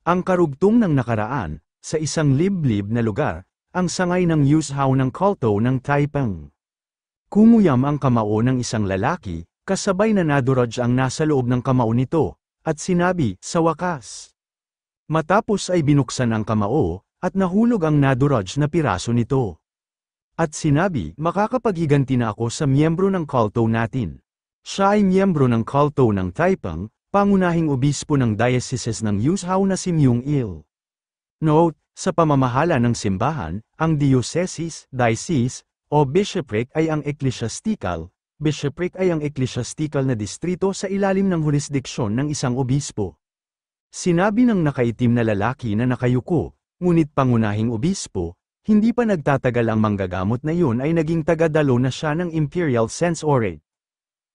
Ang karugtong ng nakaraan, sa isang liblib na lugar, ang sangay ng Yuzhou ng kulto ng Taiping. Kumuyam ang kamao ng isang lalaki, kasabay na naduraj ang nasa loob ng kamao nito, at sinabi, sa wakas. Matapos ay binuksan ang kamao, at nahulog ang naduraj na piraso nito. At sinabi, makakapaghiganti na ako sa miyembro ng kulto natin. Siya ay miyembro ng kulto ng Taiping, pangunahing obispo ng diocese ng Yuzhou na si Myung-il. Note, sa pamamahala ng simbahan, ang diocese, o bishopric ay ang ecclesiastical na distrito sa ilalim ng jurisdiksyon ng isang obispo. Sinabi ng nakaitim na lalaki na nakayuko, ngunit pangunahing obispo, hindi pa nagtatagal ang manggagamot na yun ay naging tagadalo na siya ng imperial censorate.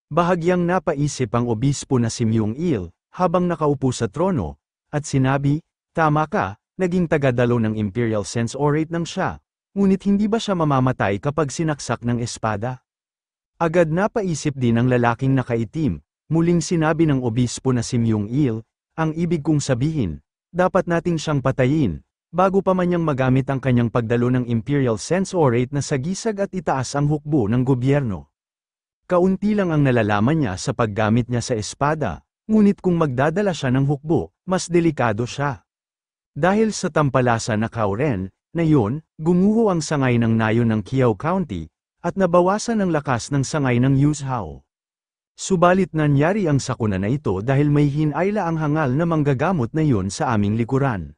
Bahagyang napaisip ang obispo na si Myung-il, habang nakaupo sa trono, at sinabi, tama ka, naging tagadalo ng imperial censorate nang siya, ngunit hindi ba siya mamamatay kapag sinaksak ng espada? Agad napaisip din ang lalaking nakaitim, muling sinabi ng obispo na si Myung-il, ang ibig kong sabihin, dapat nating siyang patayin, bago pa man niyang magamit ang kanyang pagdalo ng imperial censorate na sagisag at itaas ang hukbo ng gobyerno. Kaunti lang ang nalalaman niya sa paggamit niya sa espada, ngunit kung magdadala siya ng hukbo, mas delikado siya. Dahil sa tampalasan na Kauren, na yun, gumuho ang sangay ng nayon ng Qiao County, at nabawasan ang lakas ng sangay ng Yuzhou. Subalit nangyari ang sakuna na ito dahil may hinayla ang hangal na manggagamot na yun sa aming likuran.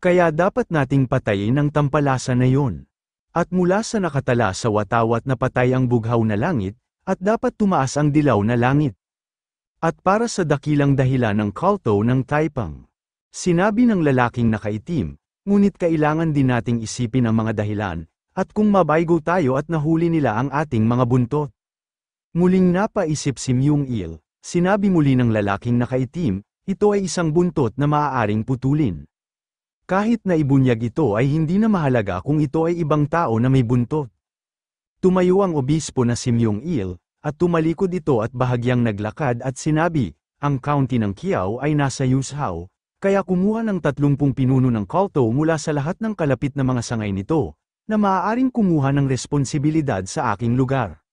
Kaya dapat nating patayin ang tampalasan na yun. At mula sa nakatala sa watawat na patay ang bughaw na langit, at dapat tumaas ang dilaw na langit. At para sa dakilang dahilan ng kulto ng Taiping. Sinabi ng lalaking nakaitim, ngunit kailangan din nating isipin ang mga dahilan, at kung mabaygo tayo at nahuli nila ang ating mga buntot. Muling napaisip si Myung-il, sinabi muli ng lalaking nakaitim, ito ay isang buntot na maaaring putulin. Kahit na ibunyag ito ay hindi na mahalaga kung ito ay ibang tao na may buntot. Tumayo ang obispo na si Myung-il, at tumalikod ito at bahagyang naglakad at sinabi, ang county ng Qiao ay nasa Yuzhou, kaya kumuha ng 30 pinuno ng kulto mula sa lahat ng kalapit na mga sangay nito, na maaaring kumuha ng responsibilidad sa aking lugar.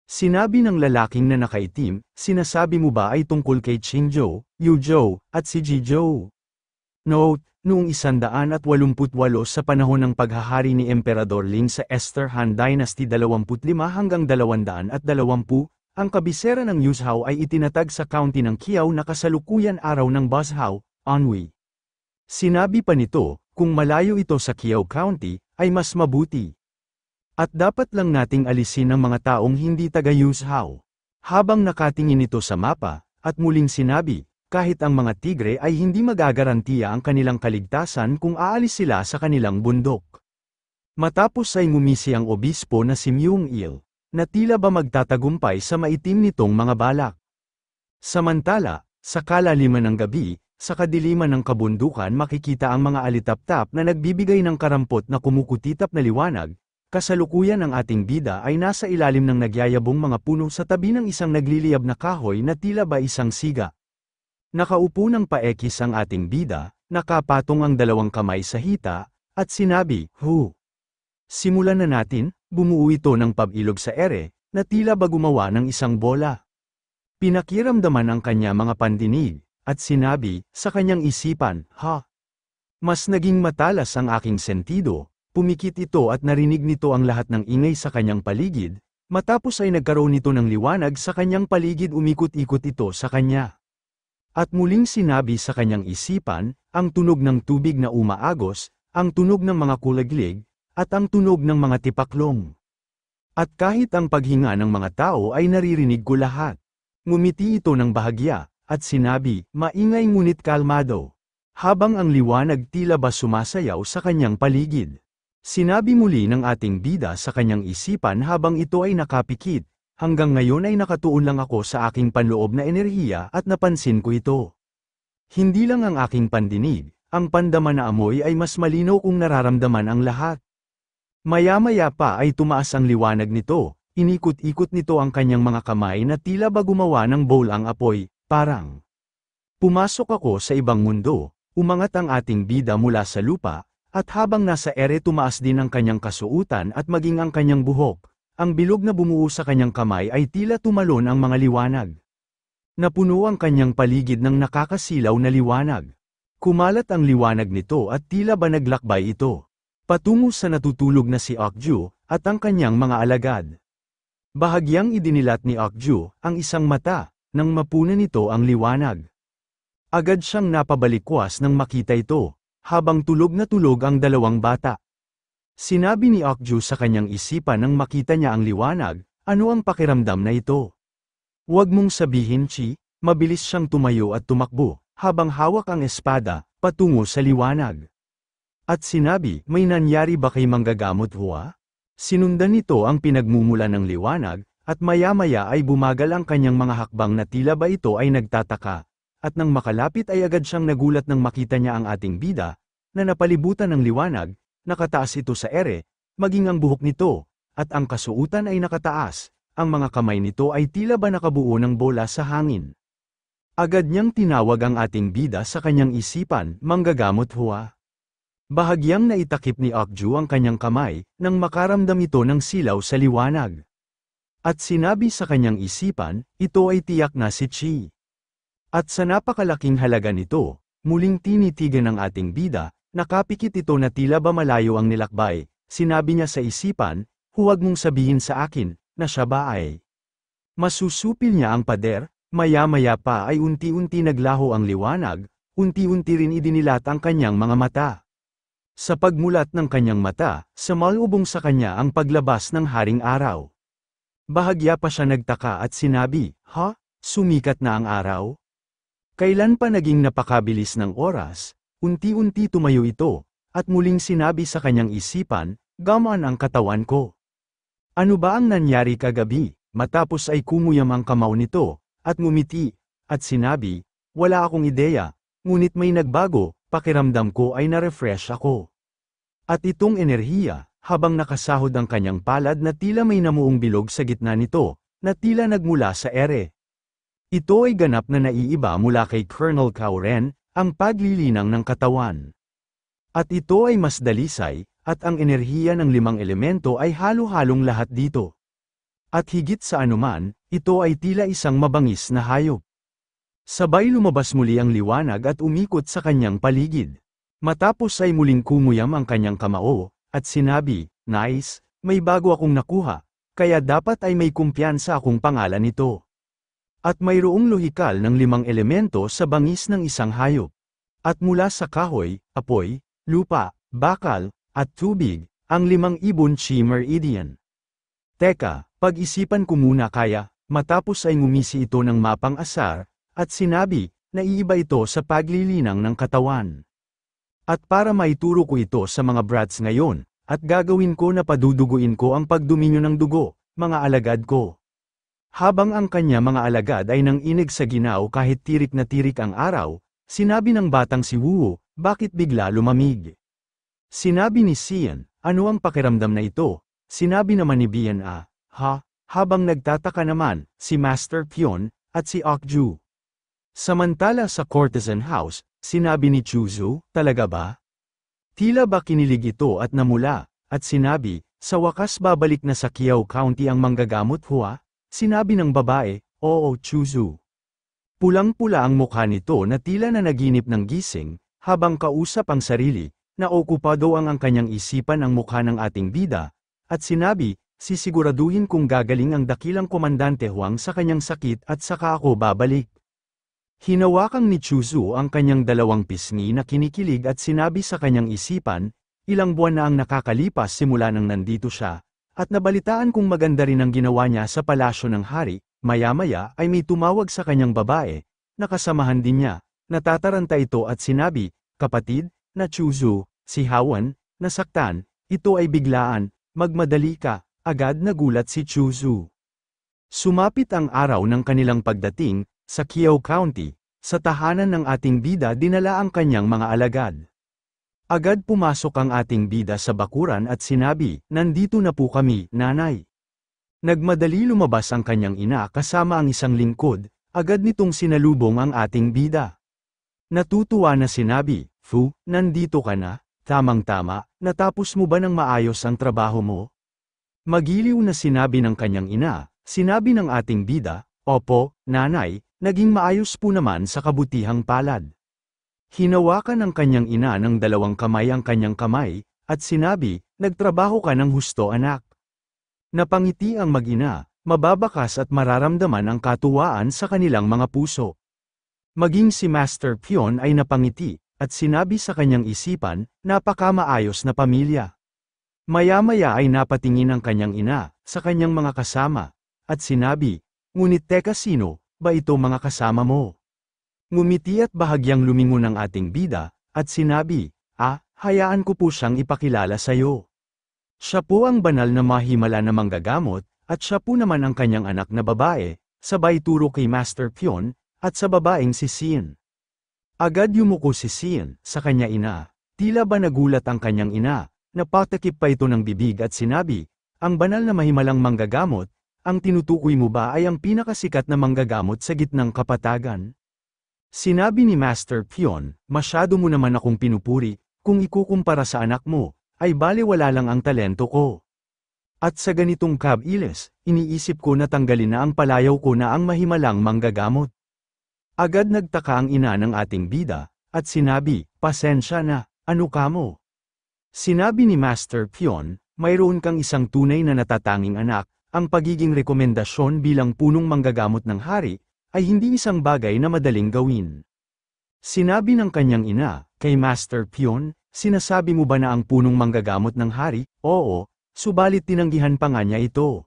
Sinabi ng lalaking na nakaitim, sinasabi mo ba ay tungkol kay Qingzhou, Yuzhou, at si Jizhou? Note, noong 188 sa panahon ng paghahari ni Emperador Ling sa Esther Han Dynasty 25 hanggang 220, ang kabisera ng Yuzhou ay itinatag sa county ng Qiao na kasalukuyan araw ng Buzhou, Anhui. Sinabi pa nito, kung malayo ito sa Qiao County, ay mas mabuti. At dapat lang nating alisin ang mga taong hindi taga Yuzhou. Habang nakatingin ito sa mapa, at muling sinabi, kahit ang mga tigre ay hindi magagarantiya ang kanilang kaligtasan kung aalis sila sa kanilang bundok. Matapos ay ngumisi ang obispo na si Myung-il, na tila ba magtatagumpay sa maitim nitong mga balak. Samantala, sa kalaliman ng gabi, sa kadiliman ng kabundukan makikita ang mga alitaptap na nagbibigay ng karampot na kumukutitap na liwanag, kasalukuyan ang ating bida ay nasa ilalim ng nagyayabong mga puno sa tabi ng isang nagliliyab na kahoy na tila ba isang siga. Nakaupo ng paekis ang ating bida, nakapatong ang dalawang kamay sa hita, at sinabi, Hu! Simulan na natin, bumuo ito ng pabilog sa ere, na tila ba gumawa ng isang bola. Pinakiramdaman ang kanya mga pandinig, at sinabi, sa kanyang isipan, ha! Mas naging matalas ang aking sentido, pumikit ito at narinig nito ang lahat ng ingay sa kanyang paligid, matapos ay nagkaroon ito ng liwanag sa kanyang paligid umikot-ikot ito sa kanya. At muling sinabi sa kanyang isipan, ang tunog ng tubig na umaagos, ang tunog ng mga kulaglig, at ang tunog ng mga tipaklong. At kahit ang paghinga ng mga tao ay naririnig ko lahat. Ngumiti ito ng bahagya, at sinabi, maingay ngunit kalmado. Habang ang liwanag tila ba sumasayaw sa kanyang paligid. Sinabi muli ng ating bida sa kanyang isipan habang ito ay nakapikit. Hanggang ngayon ay nakatuon lang ako sa aking panloob na enerhiya at napansin ko ito. Hindi lang ang aking pandinig, ang pandama na amoy ay mas malinaw kung nararamdaman ang lahat. Maya-maya pa ay tumaas ang liwanag nito, inikot-ikot nito ang kanyang mga kamay na tila ba gumawa ng bowl ang apoy, parang pumasok ako sa ibang mundo, Umangat ang ating bida mula sa lupa, at habang nasa ere tumaas din ang kanyang kasuutan at maging ang kanyang buhok, ang bilog na bumuo sa kanyang kamay ay tila tumalon ang mga liwanag. Napuno ang kanyang paligid ng nakakasilaw na liwanag. Kumalat ang liwanag nito at tila ba naglakbay ito patungo sa natutulog na si Okju, at ang kanyang mga alagad. Bahagyang idinilat ni Okju ang isang mata, nang mapuna nito ang liwanag. Agad siyang napabalikwas nang makita ito, habang tulog na tulog ang dalawang bata. Sinabi ni Okju sa kanyang isipan nang makita niya ang liwanag, ano ang pakiramdam na ito? Huwag mong sabihin, Chi. Mabilis siyang tumayo at tumakbo, habang hawak ang espada, patungo sa liwanag. At sinabi, may nangyari ba kay manggagamot Hua? Sinundan nito ang pinagmumula ng liwanag, at maya-maya ay bumagal ang kanyang mga hakbang na tila ba ito ay nagtataka. At nang makalapit ay agad siyang nagulat nang makita niya ang ating bida, na napalibutan ng liwanag, nakataas ito sa ere, maging ang buhok nito, at ang kasuutan ay nakataas, ang mga kamay nito ay tila ba nakabuo ng bola sa hangin. Agad niyang tinawag ang ating bida sa kanyang isipan, manggagamot Hua. Bahagyang naitakip ni Okju ang kanyang kamay, nang makaramdam ito ng silaw sa liwanag. At sinabi sa kanyang isipan, ito ay tiyak na si Chi. At sa napakalaking halaga nito, muling tinitigan ng ating bida, nakapikit ito na tila ba malayo ang nilakbay. Sinabi niya sa isipan, huwag mong sabihin sa akin, na siya ba ay masusupil niya ang pader. Maya-maya pa ay unti-unti naglaho ang liwanag, unti-unti rin idinilat ang kanyang mga mata. Sa pagmulat ng kanyang mata, sumalubong sa kanya ang paglabas ng haring araw. Bahagya pa siya nagtaka at sinabi, ha? Sumikat na ang araw? Kailan pa naging napakabilis ng oras? Unti-unti tumayo ito, at muling sinabi sa kanyang isipan, gamaan ang katawan ko. Ano ba ang nangyari kagabi? Matapos ay kumuyam ang kamao nito, at ngumiti, at sinabi, wala akong ideya, ngunit may nagbago, pakiramdam ko ay na-refresh ako. At itong enerhiya, habang nakasahod ang kanyang palad na tila may namuong bilog sa gitna nito, na tila nagmula sa ere. Ito ay ganap na naiiba mula kay Colonel Cao Ren, ang paglilinang ng katawan. At ito ay mas dalisay, at ang enerhiya ng 5 elemento ay halo-halong lahat dito. At higit sa anuman, ito ay tila isang mabangis na hayop. Sabay lumabas muli ang liwanag at umikot sa kanyang paligid. Matapos ay muling kumuyam ang kanyang kamao, at sinabi, nice, may bago akong nakuha, kaya dapat ay may kumpiyansa akong pangalan nito. At mayroong lohikal ng 5 elemento sa bangis ng isang hayop. At mula sa kahoy, apoy, lupa, bakal, at tubig, ang 5 ibon Chi Meridian. Teka, pag-isipan ko muna kaya, matapos ay ngumisi ito ng mapang-asar, at sinabi, naiiba ito sa paglilinang ng katawan. At para maituro ko ito sa mga brats ngayon, at gagawin ko na paduduguin ko ang pagdominyo ng dugo, mga alagad ko. Habang ang kanya mga alagad ay nanginig sa ginaw kahit tirik na tirik ang araw, sinabi ng batang si Wu, bakit bigla lumamig? Sinabi ni Xian, ano ang pakiramdam na ito? Sinabi naman ni Bian habang nagtataka naman, si Master Pion, at si Okju. Samantala sa courtesan house, sinabi ni Chuzu, talaga ba? Tila ba kinilig ito at namula, at sinabi, sa wakas babalik na sa Qiao County ang manggagamot Hua? Sinabi ng babae, oo Chuzu. Pulang-pula ang mukha nito na tila na naginip ng gising, habang kausap ang sarili, na okupado ang kanyang isipan ang mukha ng ating bida, at sinabi, sisiguraduhin kong gagaling ang dakilang komandante Huang sa kanyang sakit at saka ako babalik. Hinawakang ni Chuzu ang kanyang 2 pisngi na kinikilig at sinabi sa kanyang isipan, ilang buwan na ang nakakalipas simula nang nandito siya, at nabalitaan kong maganda rin ang ginawa niya sa palasyo ng hari. Maya-maya ay may tumawag sa kanyang babae, nakasamahan din niya, natataranta ito at sinabi, kapatid, na Chuzu, si Hawan, nasaktan, ito ay biglaan, magmadali ka, agad nagulat si Chuzu. Sumapit ang araw ng kanilang pagdating, sa Qiao County, sa tahanan ng ating bida dinala ang kanyang mga alagad. Agad pumasok ang ating bida sa bakuran at sinabi, nandito na po kami, nanay. Nagmadali lumabas ang kanyang ina kasama ang isang lingkod, agad nitong sinalubong ang ating bida. Natutuwa na sinabi, Fu, nandito ka na, tamang-tama, natapos mo ba ng maayos ang trabaho mo? Magiliw na sinabi ng kanyang ina, sinabi ng ating bida, opo, nanay, naging maayos po naman sa kabutihang palad. Hinawakan ng kanyang ina ng dalawang kamay ang kanyang kamay, at sinabi, nagtrabaho ka ng husto anak. Napangiti ang mag-ina, mababakas at mararamdaman ang katuwaan sa kanilang mga puso. Maging si Master Pion ay napangiti, at sinabi sa kanyang isipan, napakamaayos na pamilya. Maya-maya ay napatingin ang kanyang ina, sa kanyang mga kasama, at sinabi, ngunit teka sino, ba ito mga kasama mo? Ngumiti at bahagyang lumingon ang ating bida, at sinabi, hayaan ko po siyang ipakilala sa'yo. Siya po ang banal na mahimala na manggagamot, at siya po naman ang kanyang anak na babae, sabay turo kay Master Pion, at sa babaeng si Sin. Agad yumuko si Sin, sa kanya ina, tila ba nagulat ang kanyang ina, napatakip pa ito ng bibig at sinabi, ang banal na mahimalang manggagamot, ang tinutukoy mo ba ay ang pinakasikat na manggagamot sa gitnang kapatagan? Sinabi ni Master Pion, masyado mo naman akong pinupuri, kung ikukumpara sa anak mo, ay balewala lang ang talento ko. At sa ganitong kab-iles, iniisip ko na tanggalin na ang palayaw ko na ang mahimalang manggagamot. Agad nagtaka ang ina ng ating bida, at sinabi, pasensya na, ano ka mo? Sinabi ni Master Pion, mayroon kang isang tunay na natatanging anak, ang pagiging rekomendasyon bilang punong manggagamot ng hari, ay hindi isang bagay na madaling gawin. Sinabi ng kanyang ina, kay Master Pion, sinasabi mo ba na ang punong manggagamot ng hari? Oo, subalit tinanggihan pa nga niya ito.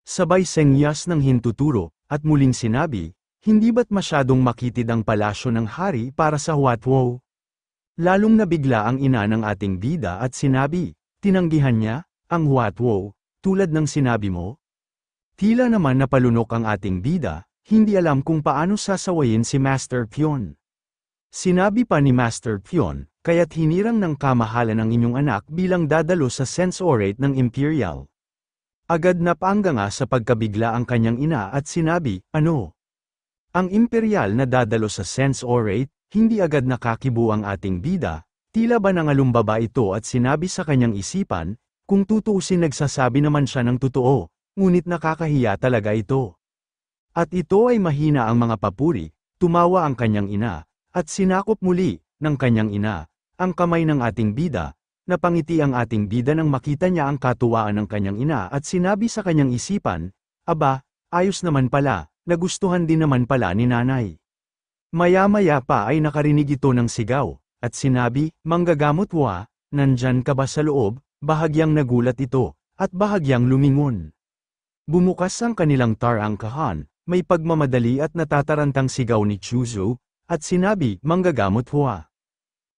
Sabay sengyas ng hintuturo, at muling sinabi, hindi ba't masyadong makitid ang palasyo ng hari para sa Huatwo? Lalong nabigla ang ina ng ating bida at sinabi, tinanggihan niya, ang Huatwo, tulad ng sinabi mo? Tila naman napalunok ang ating bida, hindi alam kung paano sasawayin si Master Pion. Sinabi pa ni Master Pion, kaya't hinirang ng kamahalan ng inyong anak bilang dadalo sa sense orate ng Imperial. Agad napangga nga sa pagkabigla ang kanyang ina at sinabi, ano? Ang Imperial na dadalo sa sense orate, hindi agad nakakibo ang ating bida, tila ba nangalumbaba ito at sinabi sa kanyang isipan, kung tutuusin nagsasabi naman siya ng totoo, ngunit nakakahiya talaga ito. At ito ay mahina ang mga papuri, tumawa ang kanyang ina, at sinakop muli, ng kanyang ina, ang kamay ng ating bida, napangiti ang ating bida nang makita niya ang katuwaan ng kanyang ina at sinabi sa kanyang isipan, aba, ayos naman pala, nagustuhan din naman pala ni nanay. Maya-maya pa ay nakarinig ito ng sigaw, at sinabi, manggagamot wa, nandyan ka ba sa loob? Bahagyang nagulat ito, at bahagyang lumingon. Bumukas ang kanilang tarangkahan, may pagmamadali at natatarantang sigaw ni Chuzo, at sinabi, manggagamot wa.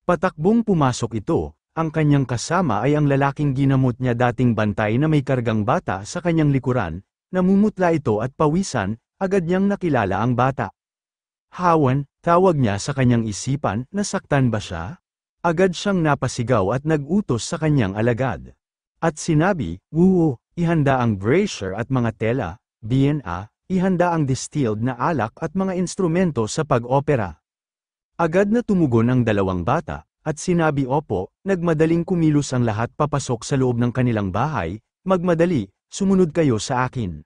Patakbong pumasok ito, ang kanyang kasama ay ang lalaking ginamot niya dating bantay na may kargang bata sa kanyang likuran, namumutla ito at pawisan, agad niyang nakilala ang bata. Hawan, tawag niya sa kanyang isipan, nasaktan ba siya? Agad siyang napasigaw at nag-utos sa kanyang alagad. At sinabi, wuo, ihanda ang brazier at mga tela, BNA, ihanda ang distilled na alak at mga instrumento sa pag-opera. Agad na tumugon ang dalawang bata, at sinabi opo, nagmadaling kumilos ang lahat papasok sa loob ng kanilang bahay, magmadali, sumunod kayo sa akin.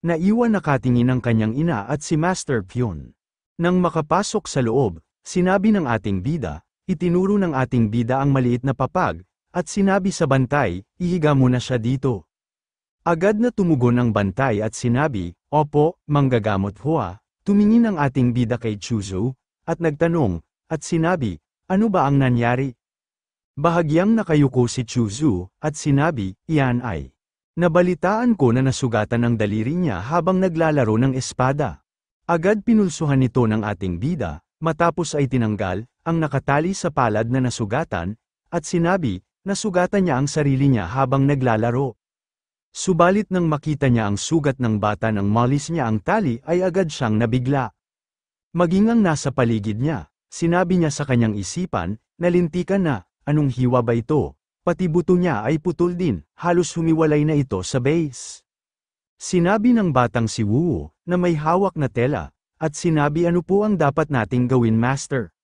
Naiwan nakatingin ang kanyang ina at si Master Pion. Nang makapasok sa loob, sinabi ng ating bida, itinuro ng ating bida ang maliit na papag, at sinabi sa bantay, ihiga mo na siya dito. Agad na tumugon ang bantay at sinabi, opo, manggagamot hua, tumingin ang ating bida kay Chuzo, at nagtanong, at sinabi, ano ba ang nangyari? Bahagyang nakayuko si Chuzo, at sinabi, iyan ay. Nabalitaan ko na nasugatan ang daliri niya habang naglalaro ng espada. Agad pinulsuhan nito ng ating bida, matapos ay tinanggal, ang nakatali sa palad na nasugatan, at sinabi, nasugatan niya ang sarili niya habang naglalaro. Subalit nang makita niya ang sugat ng bata nang malis niya ang tali ay agad siyang nabigla. Maging ang nasa paligid niya, sinabi niya sa kanyang isipan, nalintikan na, anong hiwa ba ito? Pati buto niya ay putol din, halos humiwalay na ito sa base. Sinabi ng batang si Wuo, na may hawak na tela, at sinabi ano po ang dapat nating gawin master.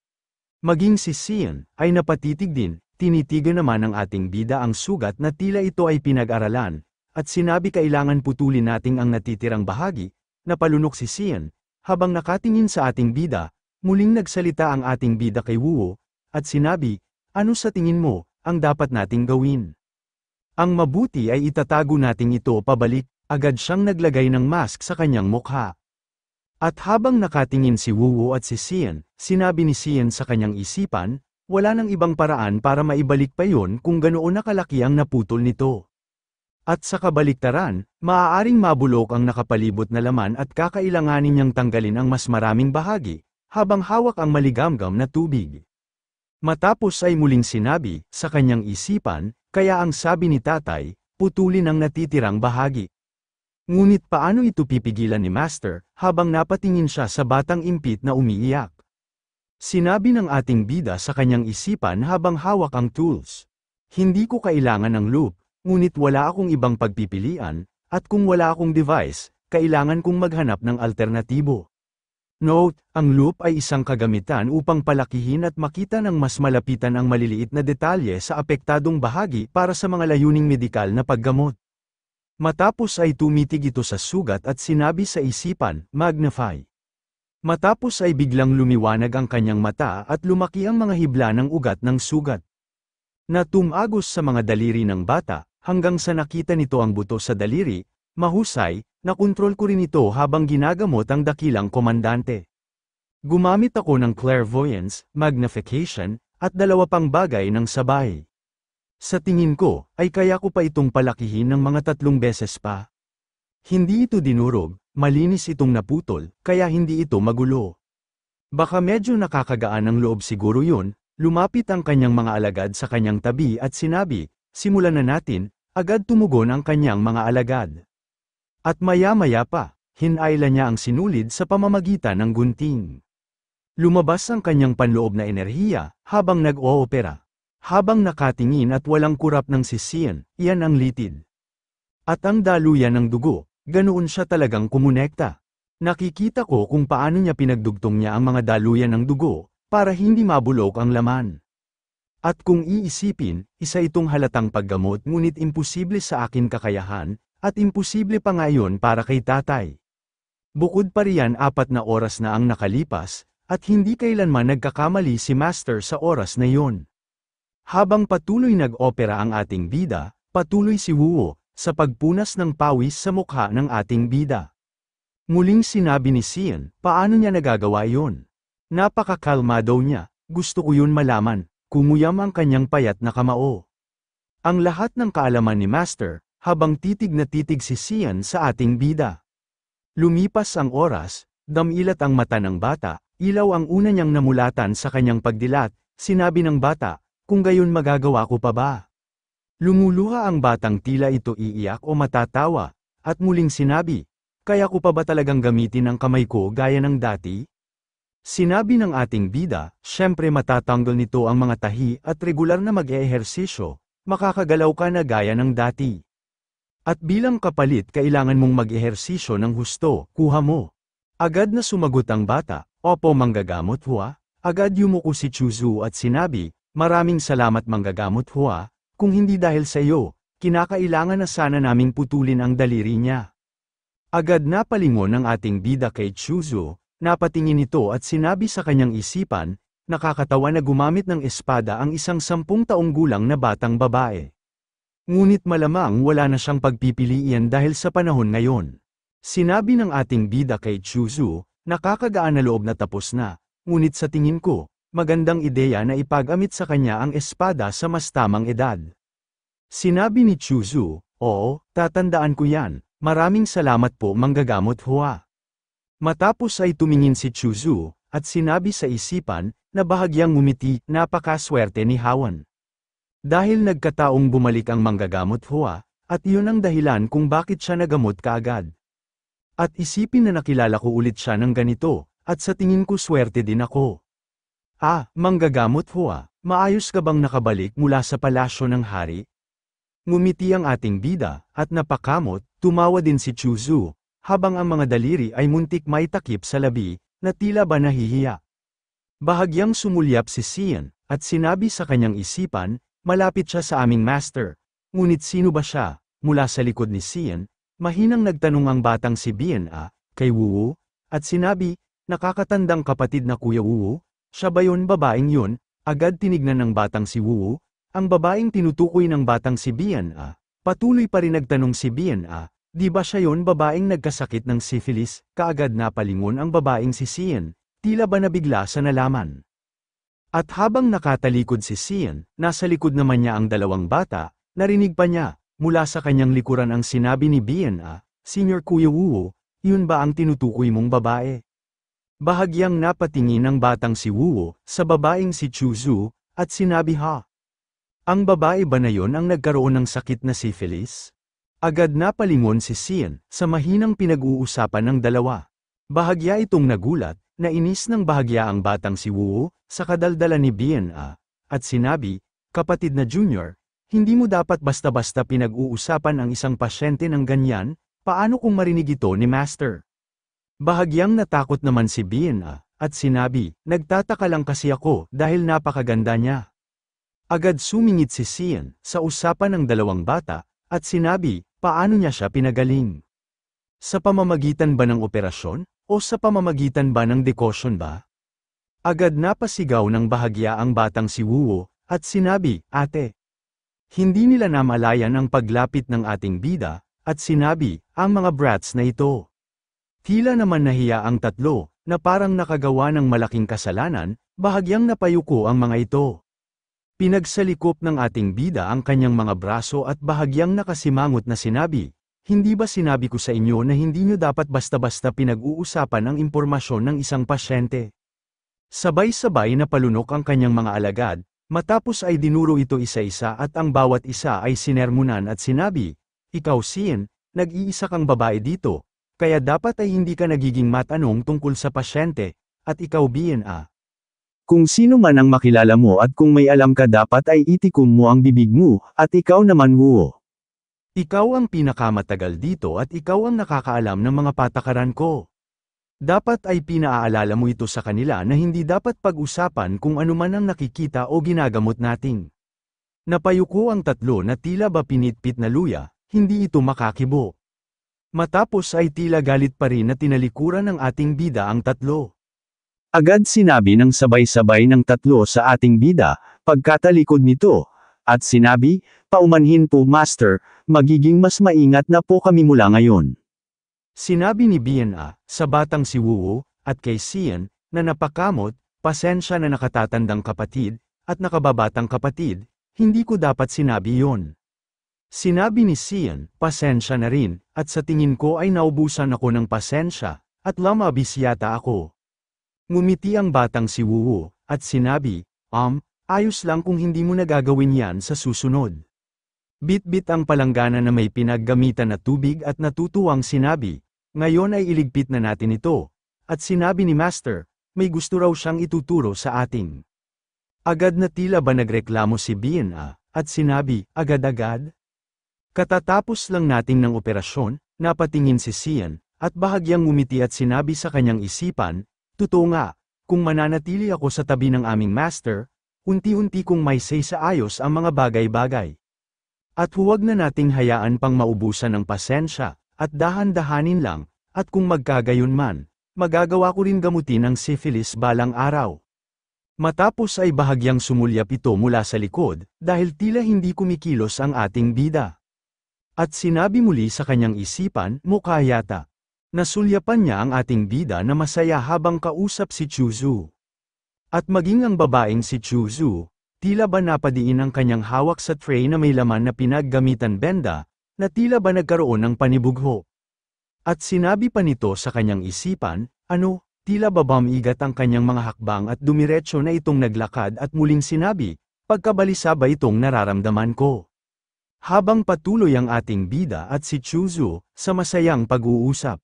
Maging si Xian ay napatitig din, tinitigan naman ng ating bida ang sugat na tila ito ay pinag-aralan, at sinabi kailangan putulin nating ang natitirang bahagi, napalunok si Xian, habang nakatingin sa ating bida, muling nagsalita ang ating bida kay Wuo, at sinabi, ano sa tingin mo, ang dapat nating gawin? Ang mabuti ay itatago nating ito pabalik, agad siyang naglagay ng mask sa kanyang mukha. At habang nakatingin si Wuo at si Xian, sinabi ni Xian sa kanyang isipan, wala nang ibang paraan para maibalik pa yon kung ganoon na kalaki ang naputol nito. At sa kabaliktaran, maaaring mabulok ang nakapalibot na laman at kakailanganin niyang tanggalin ang mas maraming bahagi, habang hawak ang maligamgam na tubig. Matapos ay muling sinabi, sa kanyang isipan, kaya ang sabi ni tatay, putulin ang natitirang bahagi. Ngunit paano ito pipigilan ni Master, habang napatingin siya sa batang impit na umiiyak? Sinabi ng ating bida sa kanyang isipan habang hawak ang tools. Hindi ko kailangan ng loop, ngunit wala akong ibang pagpipilian, at kung wala akong device, kailangan kong maghanap ng alternatibo. Note, ang loop ay isang kagamitan upang palakihin at makita ng mas malapitan ang maliliit na detalye sa apektadong bahagi para sa mga layuning medikal na paggamot. Matapos ay tumitig ito sa sugat at sinabi sa isipan, magnify. Matapos ay biglang lumiwanag ang kanyang mata at lumaki ang mga hibla ng ugat ng sugat. Na tumagos sa mga daliri ng bata, hanggang sa nakita nito ang buto sa daliri, mahusay, nakontrol ko rin ito habang ginagamot ang dakilang komandante. Gumamit ako ng clairvoyance, magnification, at dalawa pang bagay ng sabay. Sa tingin ko, ay kaya ko pa itong palakihin ng mga 3 beses pa. Hindi ito dinurog, malinis itong naputol, kaya hindi ito magulo. Baka medyo nakakagaan ng loob siguro yun, lumapit ang kanyang mga alagad sa kanyang tabi at sinabi, simulan na natin, agad tumugon ang kanyang mga alagad. At maya-maya pa, hinayla niya ang sinulid sa pamamagitan ng gunting. Lumabas ang kanyang panloob na enerhiya, habang nag-oopera. Habang nakatingin at walang kurap ng si Xian, iyan ang litid. At ang daluyan ng dugo, ganoon siya talagang kumonekta. Nakikita ko kung paano niya pinagdugtong niya ang mga daluyan ng dugo, para hindi mabulok ang laman. At kung iisipin, isa itong halatang paggamot ngunit imposible sa akin kakayahan, at imposible pa ngayon para kay tatay. Bukod pa riyan 4 na oras na ang nakalipas, at hindi kailanman nagkakamali si Master sa oras na yon. Habang patuloy nag-opera ang ating bida, patuloy si Wuo, sa pagpunas ng pawis sa mukha ng ating bida. Muling sinabi ni Xian, paano niya nagagawa yon? Napakakalmado niya, gusto ko yun malaman, kumuyam ang kanyang payat na kamao. Ang lahat ng kaalaman ni Master, habang titig na titig si Xian sa ating bida. Lumipas ang oras, damilat ang mata ng bata, ilaw ang una niyang namulatan sa kanyang pagdilat, sinabi ng bata, kung gayon magagawa ko pa ba? Lumuluha ang batang tila ito iiyak o matatawa, at muling sinabi, kaya ko pa ba talagang gamitin ang kamay ko gaya ng dati? Sinabi ng ating bida, syempre matatanggal nito ang mga tahi at regular na mag-eehersisyo, makakagalaw ka na gaya ng dati. At bilang kapalit kailangan mong mag-ehersisyo ng husto, kuha mo. Agad na sumagot ang bata, opo manggagamot hua, agad yumuko si Chuzu at sinabi, maraming salamat manggagamot hua, kung hindi dahil sa iyo, kinakailangan na sana naming putulin ang daliri niya. Agad na palingon ang ating bida kay Chuzu, napatingin ito at sinabi sa kanyang isipan, nakakatawa na gumamit ng espada ang isang 10 taong gulang na batang babae. Ngunit malamang wala na siyang pagpipilian dahil sa panahon ngayon. Sinabi ng ating bida kay Chuzu, nakakagaan na loob na tapos na, ngunit sa tingin ko, magandang ideya na ipagamit sa kanya ang espada sa mas tamang edad. Sinabi ni Chuzu, oo, tatandaan ko yan, maraming salamat po manggagamot hua. Matapos ay tumingin si Chuzu, at sinabi sa isipan, na bahagyang ngumiti, napakaswerte ni Hawan. Dahil nagkataong bumalik ang manggagamot hua, at iyon ang dahilan kung bakit siya nagamot kaagad. At isipin na nakilala ko ulit siya ng ganito, at sa tingin ko swerte din ako. Ah, manggagamot hua, maayos ka bang nakabalik mula sa palasyo ng hari? Ngumiti ang ating bida, at napakamot, tumawa din si Chuzu, habang ang mga daliri ay muntik maitakip sa labi, na tila ba nahihiya. Bahagyang sumulyap si Sian, at sinabi sa kanyang isipan, malapit siya sa aming master. Ngunit sino ba siya? Mula sa likod ni Sian, mahinang nagtanong ang batang si Bien kay Wu, at sinabi, nakakatandang kapatid na Kuya Wu, siya ba yun babaeng yun? Agad tinignan ng batang si Wu, ang babaeng tinutukoy ng batang si Bien Patuloy pa rin nagtanong si Bien di ba siya yun babaeng nagkasakit ng syphilis? Kaagad napalingon ang babaeng si Sian, tila ba nabigla sa nalaman. At habang nakatalikod si Sian, nasa likod naman niya ang dalawang bata, narinig pa niya, mula sa kanyang likuran ang sinabi ni Bien Senior Kuya Wu, yun ba ang tinutukoy mong babae? Bahagyang napatingin ang batang si Wu sa babaeng si Chuzu, at sinabi ang babae ba na yon ang nagkaroon ng sakit na syphilis? Agad napalingon si Sian sa mahinang pinag-uusapan ng dalawa. Bahagya itong nagulat, nainis ng bahagya ang batang si Wu sa kadaldala ni Bien at sinabi, kapatid na Junior, hindi mo dapat basta-basta pinag-uusapan ang isang pasyente ng ganyan, paano kung marinig ito ni Master? Bahagyang natakot naman si Bien at sinabi, nagtataka lang kasi ako dahil napakaganda niya. Agad sumingit si Sian sa usapan ng dalawang bata, at sinabi, paano niya siya pinagaling? Sa pamamagitan ba ng operasyon, o sa pamamagitan ba ng dekosyon ba? Agad napasigaw ng bahagya ang batang si Wu, at sinabi, ate. Hindi nila namalayan ang paglapit ng ating bida, at sinabi, ang mga brats na ito. Tila naman nahiya ang tatlo, na parang nakagawa ng malaking kasalanan, bahagyang napayuko ang mga ito. Pinagsalikop ng ating bida ang kanyang mga braso at bahagyang nakasimangot na sinabi, hindi ba sinabi ko sa inyo na hindi nyo dapat basta-basta pinag-uusapan ang impormasyon ng isang pasyente? Sabay-sabay na palunok ang kanyang mga alagad, matapos ay dinuro ito isa-isa at ang bawat isa ay sinermunan at sinabi, ikaw Sian, nag-iisa kang babae dito, kaya dapat ay hindi ka nagiging matanong tungkol sa pasyente, at ikaw Bien Kung sino man ang makilala mo at kung may alam ka dapat ay itikom mo ang bibig mo, at ikaw naman Wu. Ikaw ang pinakamatagal dito at ikaw ang nakakaalam ng mga patakaran ko. Dapat ay pinaaalala mo ito sa kanila na hindi dapat pag-usapan kung ano man ang nakikita o ginagamot nating. Napayuko ang tatlo na tila ba pinitpit na luya, hindi ito makakibo. Matapos ay tila galit pa rin na tinalikuran ng ating bida ang tatlo. Agad sinabi ng sabay-sabay ng tatlo sa ating bida, pagkatalikod nito, at sinabi, paumanhin po Master, magiging mas maingat na po kami mula ngayon. Sinabi ni Bien sa batang si Wu, at kay Sian, na napakamot, pasensya na nakatatandang kapatid, at nakababatang kapatid, hindi ko dapat sinabi yon. Sinabi ni Sian, pasensya na rin, at sa tingin ko ay naubusan ako ng pasensya, at lamabis yata ako. Ngumiti ang batang si Wu, at sinabi, ayos lang kung hindi mo nagagawin yan sa susunod. Bit-bit ang palanggana na may pinaggamitan na tubig at natutuwang sinabi, ngayon ay iligpit na natin ito, at sinabi ni Master, may gusto raw siyang ituturo sa ating. Agad na tila ba nagreklamo si Bien at sinabi, agad-agad? Katatapos lang nating ng operasyon, napatingin si Sian, at bahagyang ngumiti at sinabi sa kanyang isipan, totoo nga, kung mananatili ako sa tabi ng aming Master, unti-unti kong may say sa ayos ang mga bagay-bagay. At huwag na nating hayaan pang maubusan ng pasensya, at dahan-dahanin lang, at kung magkagayon man, magagawa ko rin gamutin ang syphilis balang araw. Matapos ay bahagyang sumulyap ito mula sa likod, dahil tila hindi kumikilos ang ating bida. At sinabi muli sa kanyang isipan, mukha yata. Nasulyapan niya ang ating bida na masaya habang kausap si Chuzu. At maging ang babaeng si Chuzu, tila ba napadiin ang kanyang hawak sa tray na may laman na pinaggamitan benda, na tila ba nagkaroon ng panibugho. At sinabi pa nito sa kanyang isipan, tila ba bamigat ang kanyang mga hakbang at dumiretso na itong naglakad at muling sinabi, pagkabalisa ba itong nararamdaman ko? Habang patuloy ang ating bida at si Chuzu, sa masayang pag-uusap.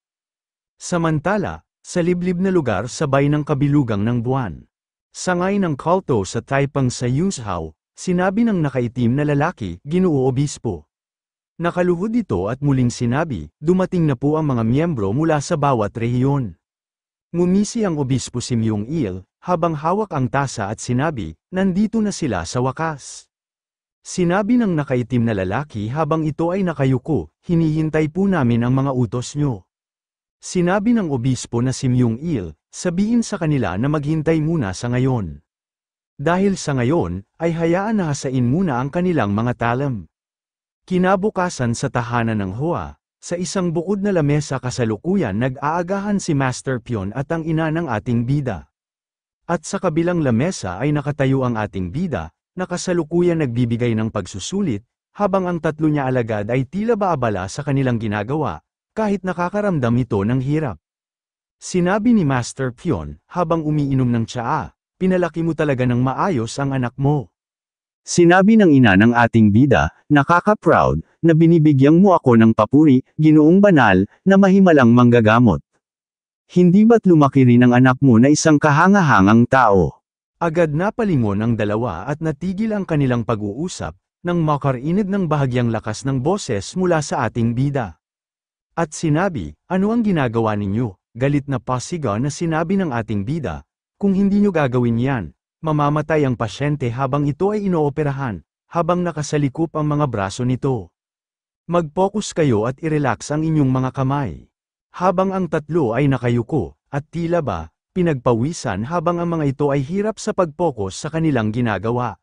Samantala, sa liblib na lugar sabay ng kabilugang ng buwan. Sangay ng kalto sa Taipang sa Yuzhou, sinabi ng nakaitim na lalaki, Ginoo Obispo. Nakaluhod ito at muling sinabi, dumating na po ang mga miyembro mula sa bawat rehiyon. Ngumisi ang obispo si Myung-il, habang hawak ang tasa at sinabi, nandito na sila sa wakas. Sinabi ng nakaitim na lalaki habang ito ay nakayuko, hinihintay po namin ang mga utos nyo. Sinabi ng obispo na si Myung-il, sabihin sa kanila na maghintay muna sa ngayon. Dahil sa ngayon, ay hayaan na hasain muna ang kanilang mga talam. Kinabukasan sa tahanan ng Hoa, sa isang bukod na lamesa kasalukuyan nag-aagahan si Master Pion at ang ina ng ating bida. At sa kabilang lamesa ay nakatayo ang ating bida, na kasalukuyan nagbibigay ng pagsusulit, habang ang tatlo niya alagad ay tila baabala sa kanilang ginagawa, kahit nakakaramdam ito ng hirap. Sinabi ni Master Pion, habang umiinom ng tsaa, pinalaki mo talaga ng maayos ang anak mo. Sinabi ng ina ng ating bida, nakaka-proud, na binibigyang mo ako ng papuri, Ginoong banal, na mahimalang manggagamot. Hindi ba't lumaki rin ang anak mo na isang kahangahangang tao? Agad napalingon ang dalawa at natigil ang kanilang pag-uusap, nang makarinig ng bahagyang lakas ng boses mula sa ating bida. At sinabi, ano ang ginagawa ninyo? Galit na pasigaw na sinabi ng ating bida, kung hindi nyo gagawin yan, mamamatay ang pasyente habang ito ay inooperahan, habang nakasalikop ang mga braso nito. Mag-focus kayo at i-relax ang inyong mga kamay. Habang ang tatlo ay nakayuko, at tila ba, pinagpawisan habang ang mga ito ay hirap sa pag-focus sa kanilang ginagawa.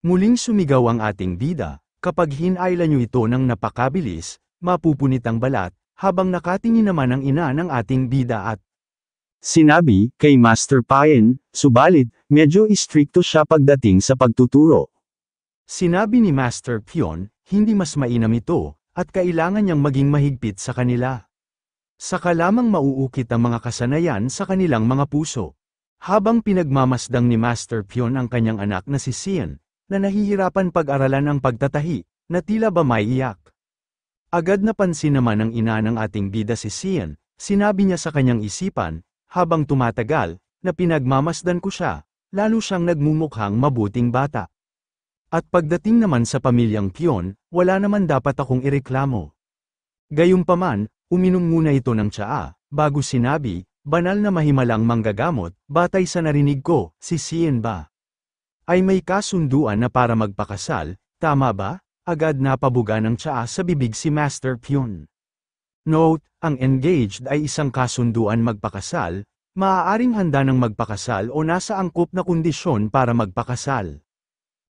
Muling sumigaw ang ating bida, kapag hinailan nyo ito ng napakabilis, mapupunit ang balat, habang nakatingin naman ang ina ng ating bida at sinabi, kay Master Payen, subalit, medyo istrikto siya pagdating sa pagtuturo. Sinabi ni Master Pion, hindi mas mainam ito, at kailangan niyang maging mahigpit sa kanila. Saka lamang mauukit ang mga kasanayan sa kanilang mga puso. Habang pinagmamasdang ni Master Pion ang kanyang anak na si Sian, na nahihirapan pag-aralan ang pagtatahi, na tila ba may iyak. Agad napansin naman ng ina ng ating bida si Sian, sinabi niya sa kanyang isipan, habang tumatagal, na pinagmamasdan ko siya, lalo siyang nagmumukhang mabuting bata. At pagdating naman sa pamilyang Pion, wala naman dapat akong ireklamo. Gayunpaman, uminom muna ito ng tsaa, bago sinabi, banal na mahimalang manggagamot, batay sa narinig ko, si Sian ba? Ay may kasunduan na para magpakasal, tama ba? Agad napabuga ng tsaa sa bibig si Master Pion. Note, ang engaged ay isang kasunduan magpakasal, maaaring handa ng magpakasal o nasa angkop na kondisyon para magpakasal.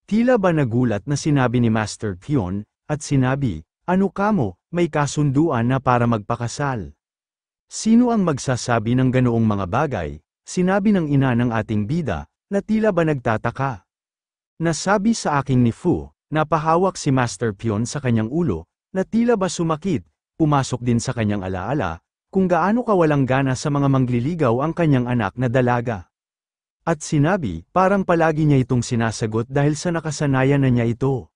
Tila ba nagulat na sinabi ni Master Pion, at sinabi, ano kamo, may kasunduan na para magpakasal. Sino ang magsasabi ng ganoong mga bagay? Sinabi ng ina ng ating bida, na tila ba nagtataka. Nasabi sa aking ni Fu, napahawak si Master Pion sa kanyang ulo, na tila ba sumakit, pumasok din sa kanyang alaala, kung gaano kawalang gana sa mga mangliligaw ang kanyang anak na dalaga. At sinabi, parang palagi niya itong sinasagot dahil sa nakasanayan na niya ito.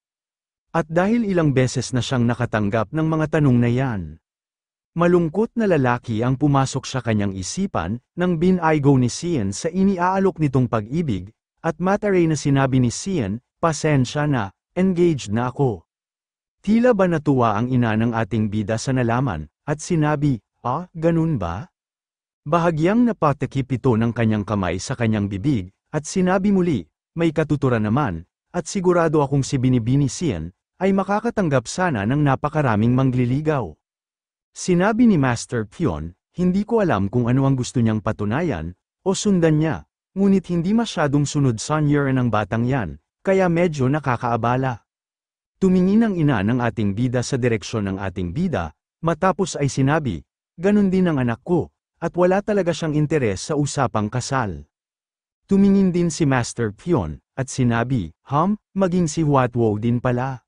At dahil ilang beses na siyang nakatanggap ng mga tanong na yan. Malungkot na lalaki ang pumasok sa kanyang isipan, nang binaygo ni Sian sa iniaalok nitong pag-ibig, at mataray na sinabi ni Sian, pasensya na, engaged na ako. Tila ba natuwa ang ina ng ating bida sa nalaman, at sinabi, ganun ba? Bahagyang napatakip ito ng kanyang kamay sa kanyang bibig, at sinabi muli, may katuturan naman, at sigurado akong si Binibini Sian, ay makakatanggap sana ng napakaraming mangliligaw. Sinabi ni Master Pion, hindi ko alam kung ano ang gusto niyang patunayan, o sundan niya, ngunit hindi masyadong sunod sa ng batang yan, kaya medyo nakakaabala. Tumingin ang ina ng ating bida sa direksyon ng ating bida, matapos ay sinabi, ganun din ang anak ko, at wala talaga siyang interes sa usapang kasal. Tumingin din si Master Pion, at sinabi, maging si Huatwo din pala.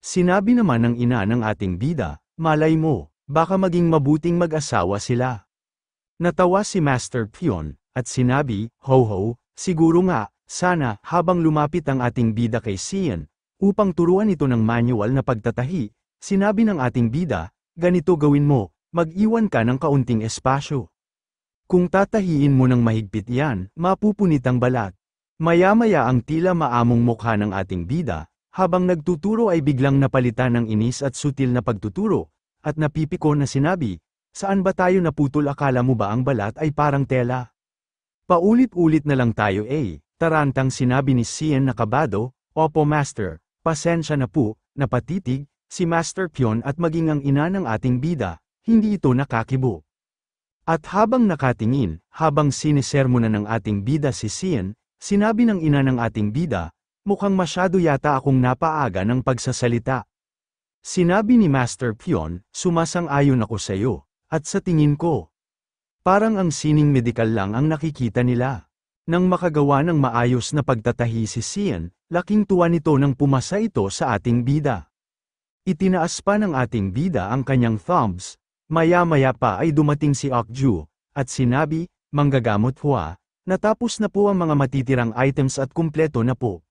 Sinabi naman ng ina ng ating bida, malay mo, baka maging mabuting mag-asawa sila. Natawa si Master Pion, at sinabi, ho, siguro nga, sana, habang lumapit ang ating bida kay Sian, upang turuan ito ng manual na pagtatahi, sinabi ng ating bida, ganito gawin mo, mag-iwan ka ng kaunting espasyo. Kung tatahiin mo ng mahigpit yan, mapupunit ang balat. Maya-maya ang tila maamong mukha ng ating bida, habang nagtuturo ay biglang napalitan ng inis at sutil na pagtuturo, at napipiko na sinabi, saan ba tayo naputol, akala mo ba ang balat ay parang tela? Paulit-ulit na lang tayo tarantang sinabi ni Cian na kabado. Opo Master, pasensya na po, napatitig, si Master Pion at maging ang ina ng ating bida, hindi ito nakakibo. At habang nakatingin, habang sinisermona ng ating bida si Cian, sinabi ng ina ng ating bida, mukhang masyado yata akong napaaga ng pagsasalita. Sinabi ni Master Pion, sumasang-ayon ako sa iyo, at sa tingin ko, parang ang sining medikal lang ang nakikita nila. Nang makagawa ng maayos na pagtatahi si Cian, laking tuwa nito nang pumasa ito sa ating bida. Itinaas pa ng ating bida ang kanyang thumbs, maya-maya pa ay dumating si Okju, at sinabi, manggagamot Hua, natapos na po ang mga matitirang items at kumpleto na po.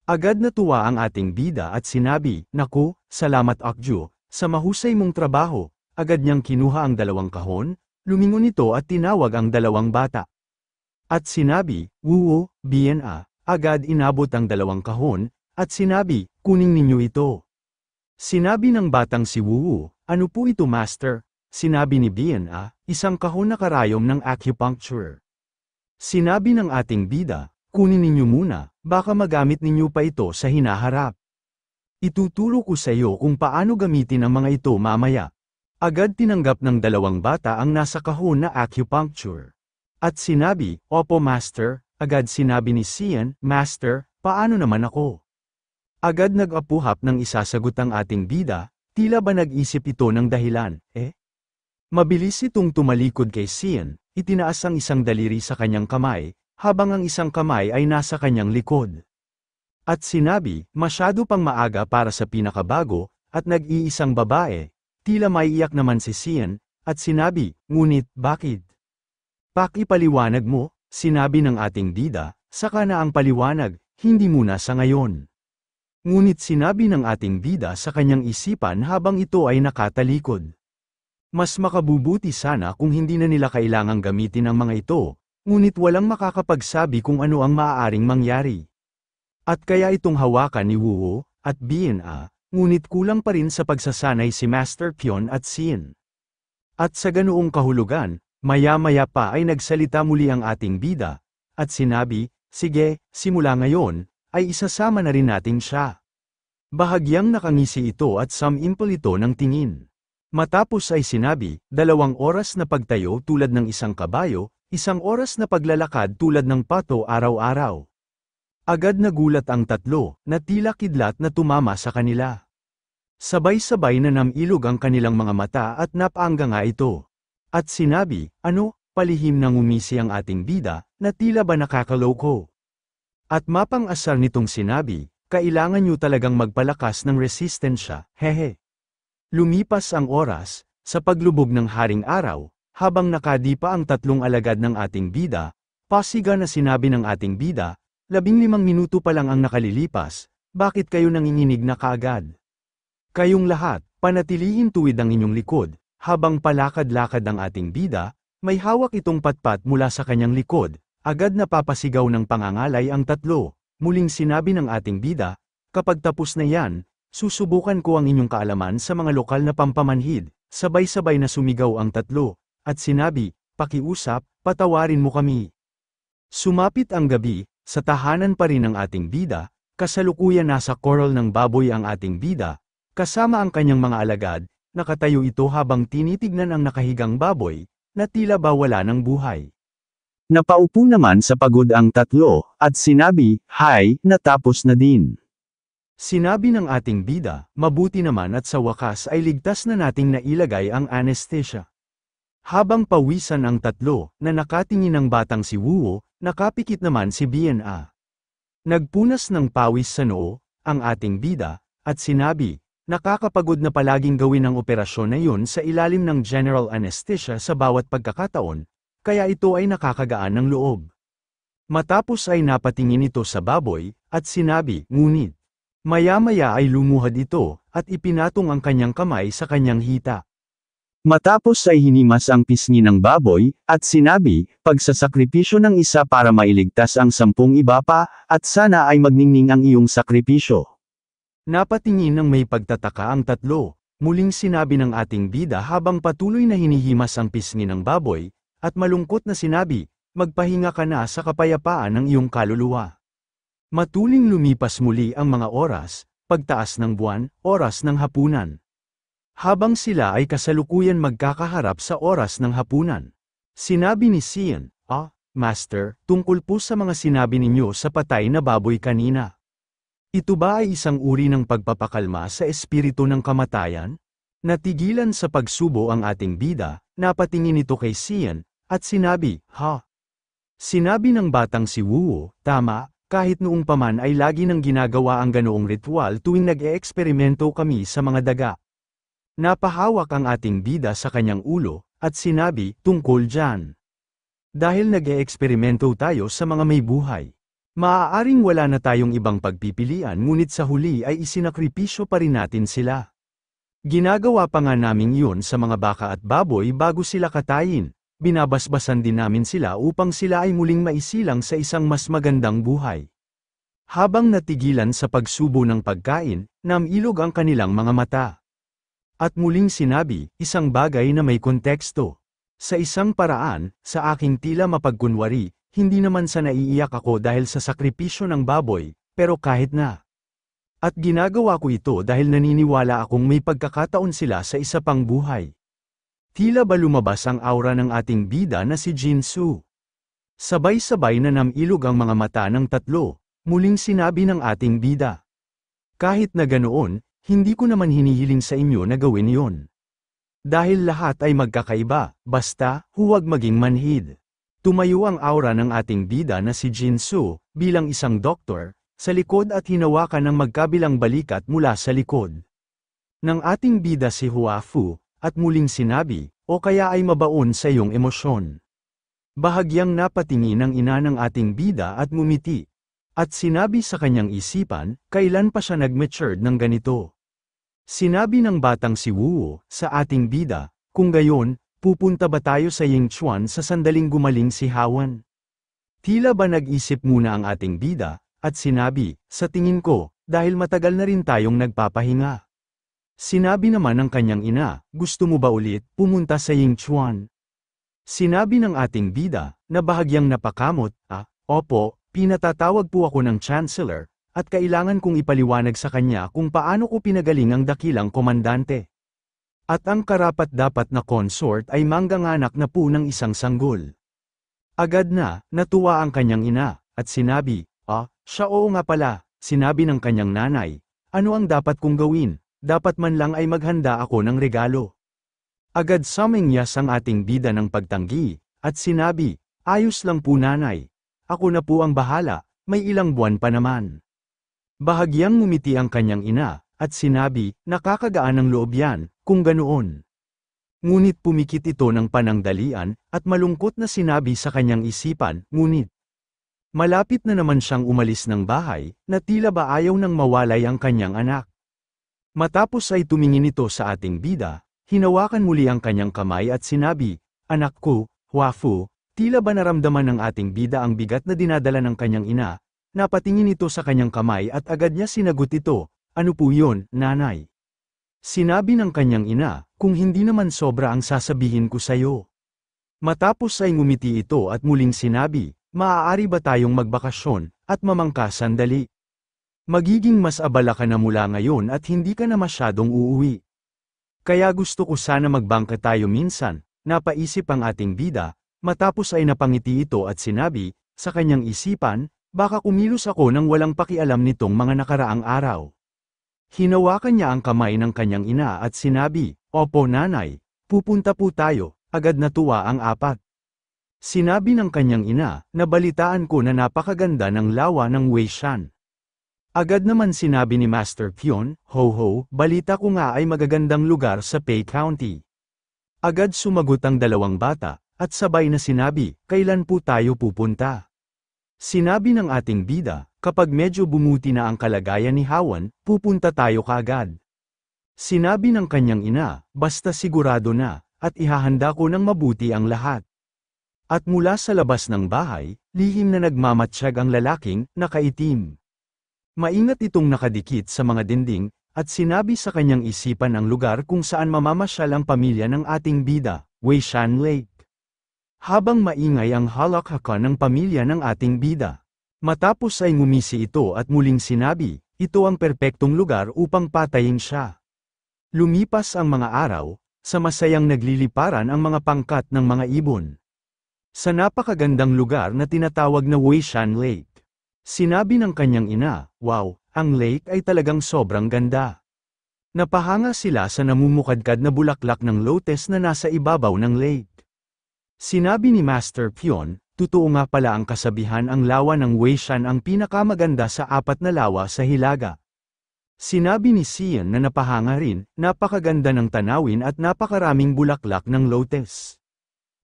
Agad natuwa ang ating bida at sinabi, naku, salamat Okju, sa mahusay mong trabaho. Agad niyang kinuha ang 2 kahon, lumingon ito at tinawag ang 2 bata. At sinabi, Wuwo, Bien-a, agad inabot ang 2 kahon, at sinabi, kunin ninyo ito. Sinabi ng batang si Wuwo, ano po ito Master? Sinabi ni Bien-a, isang kahon na karayom ng acupuncture. Sinabi ng ating bida, kunin ninyo muna, baka magamit ninyo pa ito sa hinaharap. Ituturo ko sa iyo kung paano gamitin ang mga ito mamaya. Agad tinanggap ng 2 bata ang nasa kahon na acupuncture. At sinabi, opo Master, agad sinabi ni Cian, Master, paano naman ako? Agad nag-apuhap ng isasagot ang ating bida, tila ba nag-isip ito ng dahilan, Mabilis itong tumalikod kay Cian, itinaas ang isang daliri sa kanyang kamay, habang ang isang kamay ay nasa kanyang likod. At sinabi, masyado pang maaga para sa pinakabago, at nag-iisang babae, tila maiiyak naman si Cian, at sinabi, ngunit, bakit? Pakipaliwanag mo, sinabi ng ating bida, saka na ang paliwanag, hindi muna sa ngayon. Ngunit sinabi ng ating bida sa kanyang isipan habang ito ay nakatalikod. Mas makabubuti sana kung hindi na nila kailangang gamitin ang mga ito, ngunit walang makakapagsabi kung ano ang maaaring mangyari. At kaya itong hawakan ni Wuwo, at Bien-a, ngunit kulang pa rin sa pagsasanay si Master Pion at Cian. At sa ganoong kahulugan, maya-maya pa ay nagsalita muli ang ating bida, at sinabi, sige, simula ngayon, ay isasama na rin natin siya. Bahagyang nakangisi ito at sumimple ito ng tingin. Matapos ay sinabi, 2 oras na pagtayo tulad ng isang kabayo, 1 oras na paglalakad tulad ng pato araw-araw. Agad nagulat ang 3, na tila kidlat na tumama sa kanila. Sabay-sabay na namilog ang kanilang mga mata at napaangga nga ito. At sinabi, ano, palihim nang umisi ang ating bida, na tila ba nakakaloko. At mapang-asar nitong sinabi, kailangan nyo talagang magpalakas ng resistensya, hehe. Lumipas ang oras, sa paglubog ng haring araw, habang nakadipa ang 3 alagad ng ating bida, pasiga na sinabi ng ating bida, 15 minuto pa lang ang nakalilipas, bakit kayo nanginginig na kaagad? Kayong lahat, panatilihin tuwid ang inyong likod. Habang palakad-lakad ang ating bida, may hawak itong patpat mula sa kanyang likod, agad napapasigaw ng pangangalay ang 3, muling sinabi ng ating bida, kapag tapos na yan, susubukan ko ang inyong kaalaman sa mga lokal na pampamanhid, sabay-sabay na sumigaw ang 3, at sinabi, pakiusap, patawarin mo kami. Sumapit ang gabi, sa tahanan pa rin ng ating bida, kasalukuyan nasa koral ng baboy ang ating bida, kasama ang kanyang mga alagad. Nakatayo ito habang tinitignan ang nakahigang baboy, na tila ba wala ng buhay. Napaupo naman sa pagod ang 3, at sinabi, hay, natapos na din. Sinabi ng ating bida, mabuti naman at sa wakas ay ligtas na nating nailagay ang anesthesia. Habang pawisan ang 3, na nakatingin ng batang si Wuwo, nakapikit naman si Bien-a. Nagpunas ng pawis sa noo, ang ating bida, at sinabi, nakakapagod na palaging gawin ang operasyon na yun sa ilalim ng general anesthesia sa bawat pagkakataon, kaya ito ay nakakagaan ng loob. Matapos ay napatingin ito sa baboy, at sinabi, ngunit. Maya-maya ay lumuhad ito, at ipinatong ang kanyang kamay sa kanyang hita. Matapos ay hinimas ang pisngi ng baboy, at sinabi, pagsasakripisyo ng isa para mailigtas ang 10 iba pa, at sana ay magningning ang iyong sakripisyo. Napatingin ng may pagtataka ang 3, muling sinabi ng ating bida habang patuloy na hinihimas ang pisngi ng baboy, at malungkot na sinabi, magpahinga ka na sa kapayapaan ng iyong kaluluwa. Matuling lumipas muli ang mga oras, pagtaas ng buwan, oras ng hapunan. Habang sila ay kasalukuyan magkakaharap sa oras ng hapunan. Sinabi ni Sian, Master, tungkol po sa mga sinabi ninyo sa patay na baboy kanina. Ito ba ay isang uri ng pagpapakalma sa espiritu ng kamatayan? Natigilan sa pagsubo ang ating bida, napatingin ito kay Sian, at sinabi, Sinabi ng batang si Wuo, tama, kahit noong paman ay lagi nang ginagawa ang ganoong ritual tuwing nag-eeksperimento kami sa mga daga. Napahawak ang ating bida sa kanyang ulo, at sinabi, tungkol dyan. Dahil nag-eeksperimento tayo sa mga may buhay. Maaaring wala na tayong ibang pagpipilian ngunit sa huli ay isinakripisyo pa rin natin sila. Ginagawa pa nga namin yun sa mga baka at baboy bago sila katayin, binabasbasan din namin sila upang sila ay muling maisilang sa isang mas magandang buhay. Habang natigilan sa pagsubo ng pagkain, namilog ang kanilang mga mata. At muling sinabi, isang bagay na may konteksto. Sa isang paraan, sa aking tila mapagkunwari, hindi naman sa naiiyak ako dahil sa sakripisyo ng baboy, pero kahit na. At ginagawa ko ito dahil naniniwala akong may pagkakataon sila sa isa pang buhay. Tila ba lumabas ang aura ng ating bida na si Jinsu? Sabay-sabay na namilog ang mga mata ng tatlo, muling sinabi ng ating bida. Kahit na ganoon, hindi ko naman hinihiling sa inyo na gawin yon. Dahil lahat ay magkakaiba, basta, huwag maging manhid. Tumayo ang aura ng ating bida na si Jinsu, bilang isang doktor, sa likod at hinawakan ng magkabilang balikat mula sa likod ng ating bida si Huafu, at muling sinabi, o kaya ay mabaon sa iyong emosyon. Bahagyang napatingin ang ina ng ating bida at ngumiti. At sinabi sa kanyang isipan, kailan pa siya nag-matured ng ganito. Sinabi ng batang si Wuo, sa ating bida, kung gayon, pupunta ba tayo sa Yingchuan sa sandaling gumaling si Hawan? Tila ba nag-isip muna ang ating bida, at sinabi, sa tingin ko, dahil matagal na rin tayong nagpapahinga. Sinabi naman ng kanyang ina, gusto mo ba ulit pumunta sa Yingchuan? Sinabi ng ating bida, na bahagyang napakamot, opo, pinatatawag po ako ng Chancellor, at kailangan kong ipaliwanag sa kanya kung paano ko pinagaling ang dakilang komandante. At ang karapat-dapat na consort ay mangganganak na po ng isang sanggol. Agad na, natuwa ang kanyang ina, at sinabi, siya oo nga pala, sinabi ng kanyang nanay, ano ang dapat kong gawin, dapat man lang ay maghanda ako ng regalo. Agad sumingyas ang ating bida ng pagtanggi, at sinabi, ayos lang po nanay, ako na po ang bahala, may ilang buwan pa naman. Bahagyang ngumiti ang kanyang ina, at sinabi, nakakagaan ng loob yan, kung ganoon. Ngunit pumikit ito ng panandalian, at malungkot na sinabi sa kanyang isipan, ngunit. Malapit na naman siyang umalis ng bahay, na tila ba ayaw nang mawalay ang kanyang anak. Matapos ay tumingin ito sa ating bida, hinawakan muli ang kanyang kamay at sinabi, anak ko, Huafu, tila ba naramdaman ng ating bida ang bigat na dinadala ng kanyang ina? Napatingin ito sa kanyang kamay at agad niya sinagot ito, ano po yun, nanay? Sinabi ng kanyang ina, kung hindi naman sobra ang sasabihin ko sa'yo. Matapos ay ngumiti ito at muling sinabi, maaari ba tayong magbakasyon, at mamangka sandali? Magiging mas abala ka na mula ngayon at hindi ka na masyadong uuwi. Kaya gusto ko sana magbangka tayo minsan, napaisip ang ating bida, matapos ay napangiti ito at sinabi, sa kanyang isipan, baka kumilos ako nang walang pakialam nitong mga nakaraang araw. Hinawakan niya ang kamay ng kanyang ina at sinabi, opo nanay, pupunta po tayo, agad natuwa ang apat. Sinabi ng kanyang ina, nabalitaan ko na napakaganda ng lawa ng Weishan. Agad naman sinabi ni Master Pion, ho, balita ko nga ay magagandang lugar sa Pei County. Agad sumagot ang dalawang bata, at sabay na sinabi, kailan po tayo pupunta? Sinabi ng ating bida, kapag medyo bumuti na ang kalagayan ni Hawan, pupunta tayo kaagad. Sinabi ng kanyang ina, basta sigurado na, at ihahanda ko ng mabuti ang lahat. At mula sa labas ng bahay, lihim na nagmamatsyag ang lalaking, nakaitim. Maingat itong nakadikit sa mga dinding, at sinabi sa kanyang isipan ang lugar kung saan mamamasyal ang pamilya ng ating bida, Weishan Lake. Habang maingay ang halakhakan ng pamilya ng ating bida. Matapos ay ngumisi ito at muling sinabi, ito ang perpektong lugar upang patayin siya. Lumipas ang mga araw, sa masayang nagliliparan ang mga pangkat ng mga ibon. Sa napakagandang lugar na tinatawag na Weishan Lake. Sinabi ng kanyang ina, wow, ang lake ay talagang sobrang ganda. Napahanga sila sa namumukadkad na bulaklak ng lotus na nasa ibabaw ng lake. Sinabi ni Master Pion, totoo nga pala ang kasabihan ang lawa ng Weishan ang pinakamaganda sa 4 na lawa sa Hilaga. Sinabi ni Xian na napahanga rin, napakaganda ng tanawin at napakaraming bulaklak ng lotus.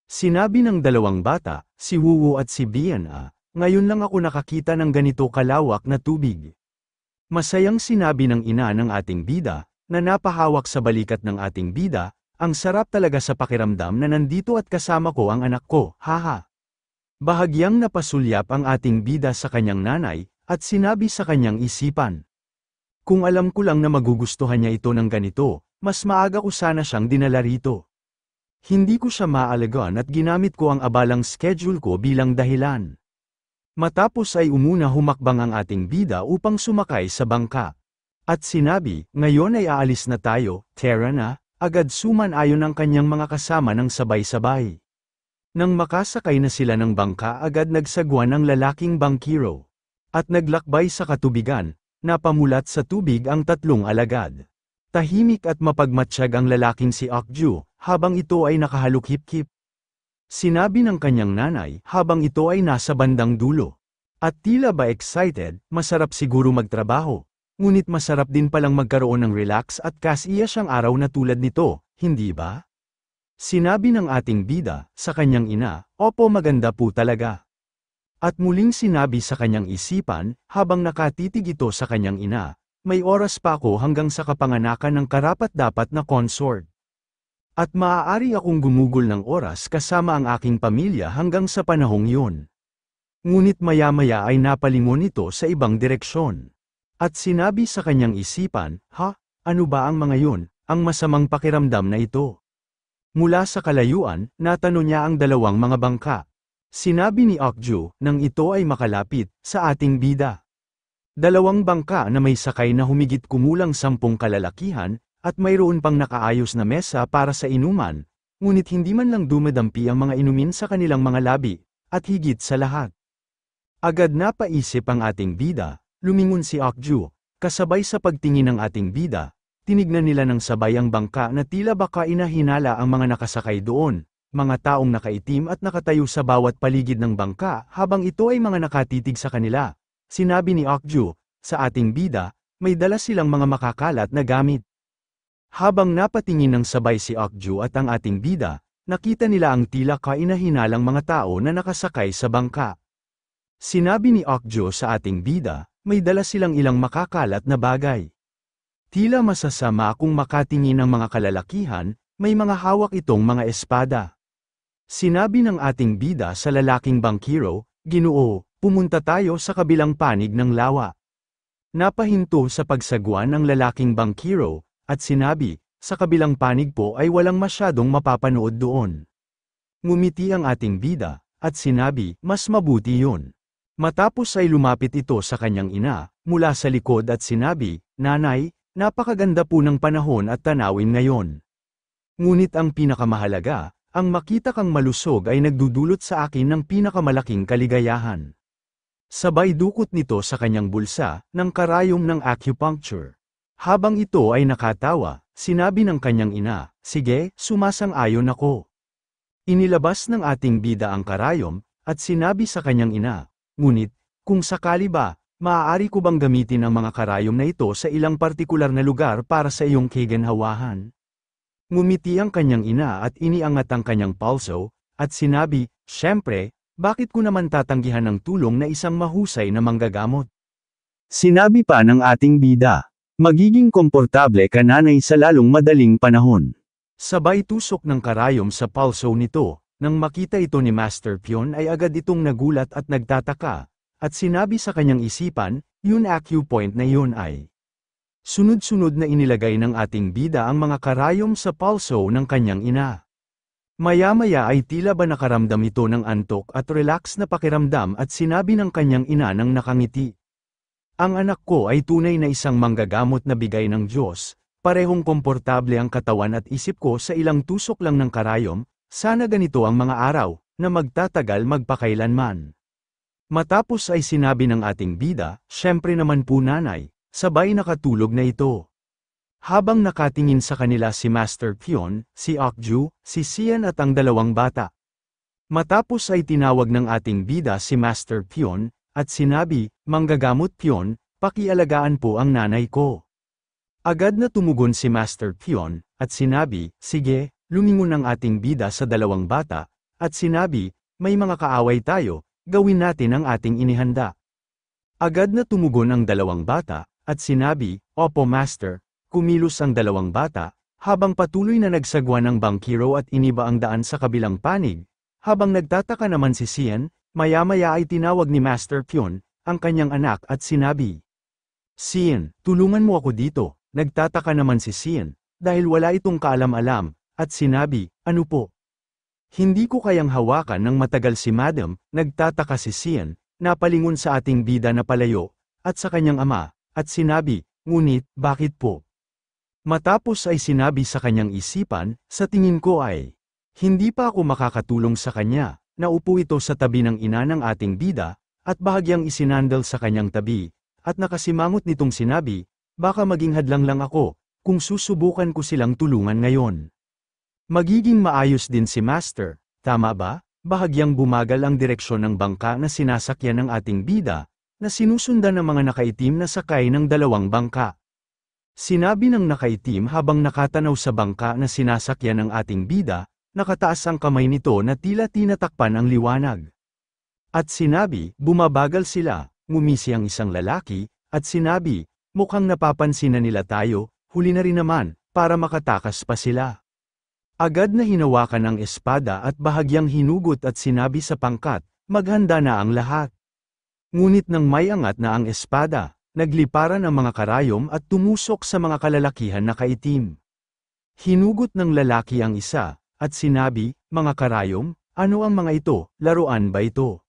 Sinabi ng 2 bata, si Wuwu at si Bian ngayon lang ako nakakita ng ganito kalawak na tubig. Masayang sinabi ng ina ng ating bida, na napahawak sa balikat ng ating bida, ang sarap talaga sa pakiramdam na nandito at kasama ko ang anak ko, haha. Bahagyang napasulyap ang ating bida sa kanyang nanay, at sinabi sa kanyang isipan. Kung alam ko lang na magugustuhan niya ito ng ganito, mas maaga ko sana siyang dinala rito. Hindi ko siya maalagaan at ginamit ko ang abalang schedule ko bilang dahilan. Matapos ay umuna humakbang ang ating bida upang sumakay sa bangka. At sinabi, ngayon ay aalis na tayo, Tara na, agad suman-ayon ang kanyang mga kasama ng sabay-sabay. Nang makasakay na sila ng bangka agad nagsagwan ang lalaking bangkiro. At naglakbay sa katubigan, napamulat sa tubig ang 3 alagad. Tahimik at mapagmatsyag ang lalaking si Akju, habang ito ay nakahaluk-hip-hip. Sinabi ng kanyang nanay, habang ito ay nasa bandang dulo. At tila ba excited, masarap siguro magtrabaho. Ngunit masarap din palang magkaroon ng relax at kasiya siyang araw na tulad nito, hindi ba? Sinabi ng ating bida, sa kanyang ina, opo maganda po talaga. At muling sinabi sa kanyang isipan, habang nakatitig ito sa kanyang ina, may oras pa ako hanggang sa kapanganakan ng karapat-dapat na consort. At maaari akong gumugol ng oras kasama ang aking pamilya hanggang sa panahong yun. Ngunit maya-maya ay napalingon ito sa ibang direksyon. At sinabi sa kanyang isipan, ano ba ang mga yun, ang masamang pakiramdam na ito? Mula sa kalayuan, natanong niya ang 2 mga bangka. Sinabi ni Akju, nang ito ay makalapit, sa ating bida. 2 bangka na may sakay na humigit kumulang 10 kalalakihan, at mayroon pang nakaayos na mesa para sa inuman, ngunit hindi man lang dumadampi ang mga inumin sa kanilang mga labi, at higit sa lahat. Agad napaisip ang ating bida, lumingon si Akju, kasabay sa pagtingin ng ating bida, tinignan nila ng sabay ang bangka na tila baka inahinala ang mga nakasakay doon, mga taong nakaitim at nakatayo sa bawat paligid ng bangka habang ito ay mga nakatitig sa kanila. Sinabi ni Akju, sa ating bida, may dala silang mga makakalat na gamit. Habang napatingin ng sabay si Akju at ang ating bida, nakita nila ang tila kainahinalang mga tao na nakasakay sa bangka. Sinabi ni Akju sa ating bida, may dala silang ilang makakalat na bagay. Tila masasama kung makatingin ng mga kalalakihan, may mga hawak itong mga espada. Sinabi ng ating bida sa lalaking bangkiro, Ginoo, pumunta tayo sa kabilang panig ng lawa. Napahinto sa pagsagwan ng lalaking bangkiro, at sinabi, sa kabilang panig po ay walang masyadong mapapanood doon. Ngumiti ang ating bida, at sinabi, mas mabuti yun. Matapos ay lumapit ito sa kanyang ina, mula sa likod at sinabi, Nanay, napakaganda po ng panahon at tanawin ngayon. Ngunit ang pinakamahalaga, ang makita kang malusog ay nagdudulot sa akin ng pinakamalaking kaligayahan. Sabay dukot nito sa kanyang bulsa, ng karayom ng acupuncture. Habang ito ay nakatawa, sinabi ng kanyang ina, sige, sumasang-ayon ako. Inilabas ng ating bida ang karayom, at sinabi sa kanyang ina, ngunit, kung sakali ba, maaari ko bang gamitin ang mga karayom na ito sa ilang partikular na lugar para sa iyong kaginhawahan? Ngumiti ang kanyang ina at iniangat ang kanyang pulso, at sinabi, syempre, bakit ko naman tatanggihan ng tulong na isang mahusay na manggagamot? Sinabi pa ng ating bida. Magiging komportable ka nanay sa lalong madaling panahon. Sabay tusok ng karayom sa pulso nito, nang makita ito ni Master Pion ay agad itong nagulat at nagtataka, at sinabi sa kanyang isipan, yun acupoint na yun ay Sunod-sunod na inilagay ng ating bida ang mga karayom sa palso ng kanyang ina. Maya-maya ay tila ba nakaramdam ito ng antok at relax na pakiramdam at sinabi ng kanyang ina nang nakangiti. Ang anak ko ay tunay na isang manggagamot na bigay ng Diyos, parehong komportable ang katawan at isip ko sa ilang tusok lang ng karayom, sana ganito ang mga araw, na magtatagal magpakailanman. Matapos ay sinabi ng ating bida, syempre naman po nanay, sabay nakatulog na ito. Habang nakatingin sa kanila si Master Pion, si Okju, si Sian at ang dalawang bata. Matapos ay tinawag ng ating bida si Master Pion, at sinabi, "Manggagamot Pion, pakialagaan po ang nanay ko." Agad na tumugon si Master Pion, at sinabi, "Sige," lumingon ang ating bida sa dalawang bata, at sinabi, "May mga kaaway tayo, gawin natin ang ating inihanda." Agad na tumugon ang dalawang bata, at sinabi, "Opo Master." Kumilos ang dalawang bata, habang patuloy na nagsagwa ng bangkiro at iniba ang daan sa kabilang panig. Habang nagtataka naman si Sian, maya-maya ay tinawag ni Master Pion, ang kanyang anak at sinabi, "Sian, tulungan mo ako dito." Nagtataka naman si Sian, dahil wala itong kaalam-alam, at sinabi, "Ano po? Hindi ko kayang hawakan ng matagal si Madam." Nagtataka si Sian, napalingon sa ating bida na palayo, at sa kanyang ama, at sinabi, "Ngunit, bakit po?" Matapos ay sinabi sa kanyang isipan, "Sa tingin ko ay, hindi pa ako makakatulong sa kanya." Naupo ito sa tabi ng ina ng ating bida, at bahagyang isinandal sa kanyang tabi, at nakasimangot nitong sinabi, "Baka maging hadlang lang ako, kung susubukan ko silang tulungan ngayon. Magiging maayos din si Master, tama ba?" Bahagyang bumagal ang direksyon ng bangka na sinasakyan ng ating bida, na sinusundan ng mga nakaitim na sakay ng dalawang bangka. Sinabi ng nakaitim habang nakatanaw sa bangka na sinasakyan ng ating bida, nakataas ang kamay nito na tila tinatakpan ang liwanag. At sinabi, bumabagal sila, ngumisi ang isang lalaki, at sinabi, mukhang napapansin na nila tayo, huli na rin naman, para makatakas pa sila. Agad na hinawakan ang espada at bahagyang hinugot at sinabi sa pangkat, maghanda na ang lahat. Ngunit nang may angat na ang espada, nagliparan ang mga karayom at tumusok sa mga kalalakihan na kaitim. Hinugot ng lalaki ang isa, at sinabi, mga karayom, ano ang mga ito, laruan ba ito?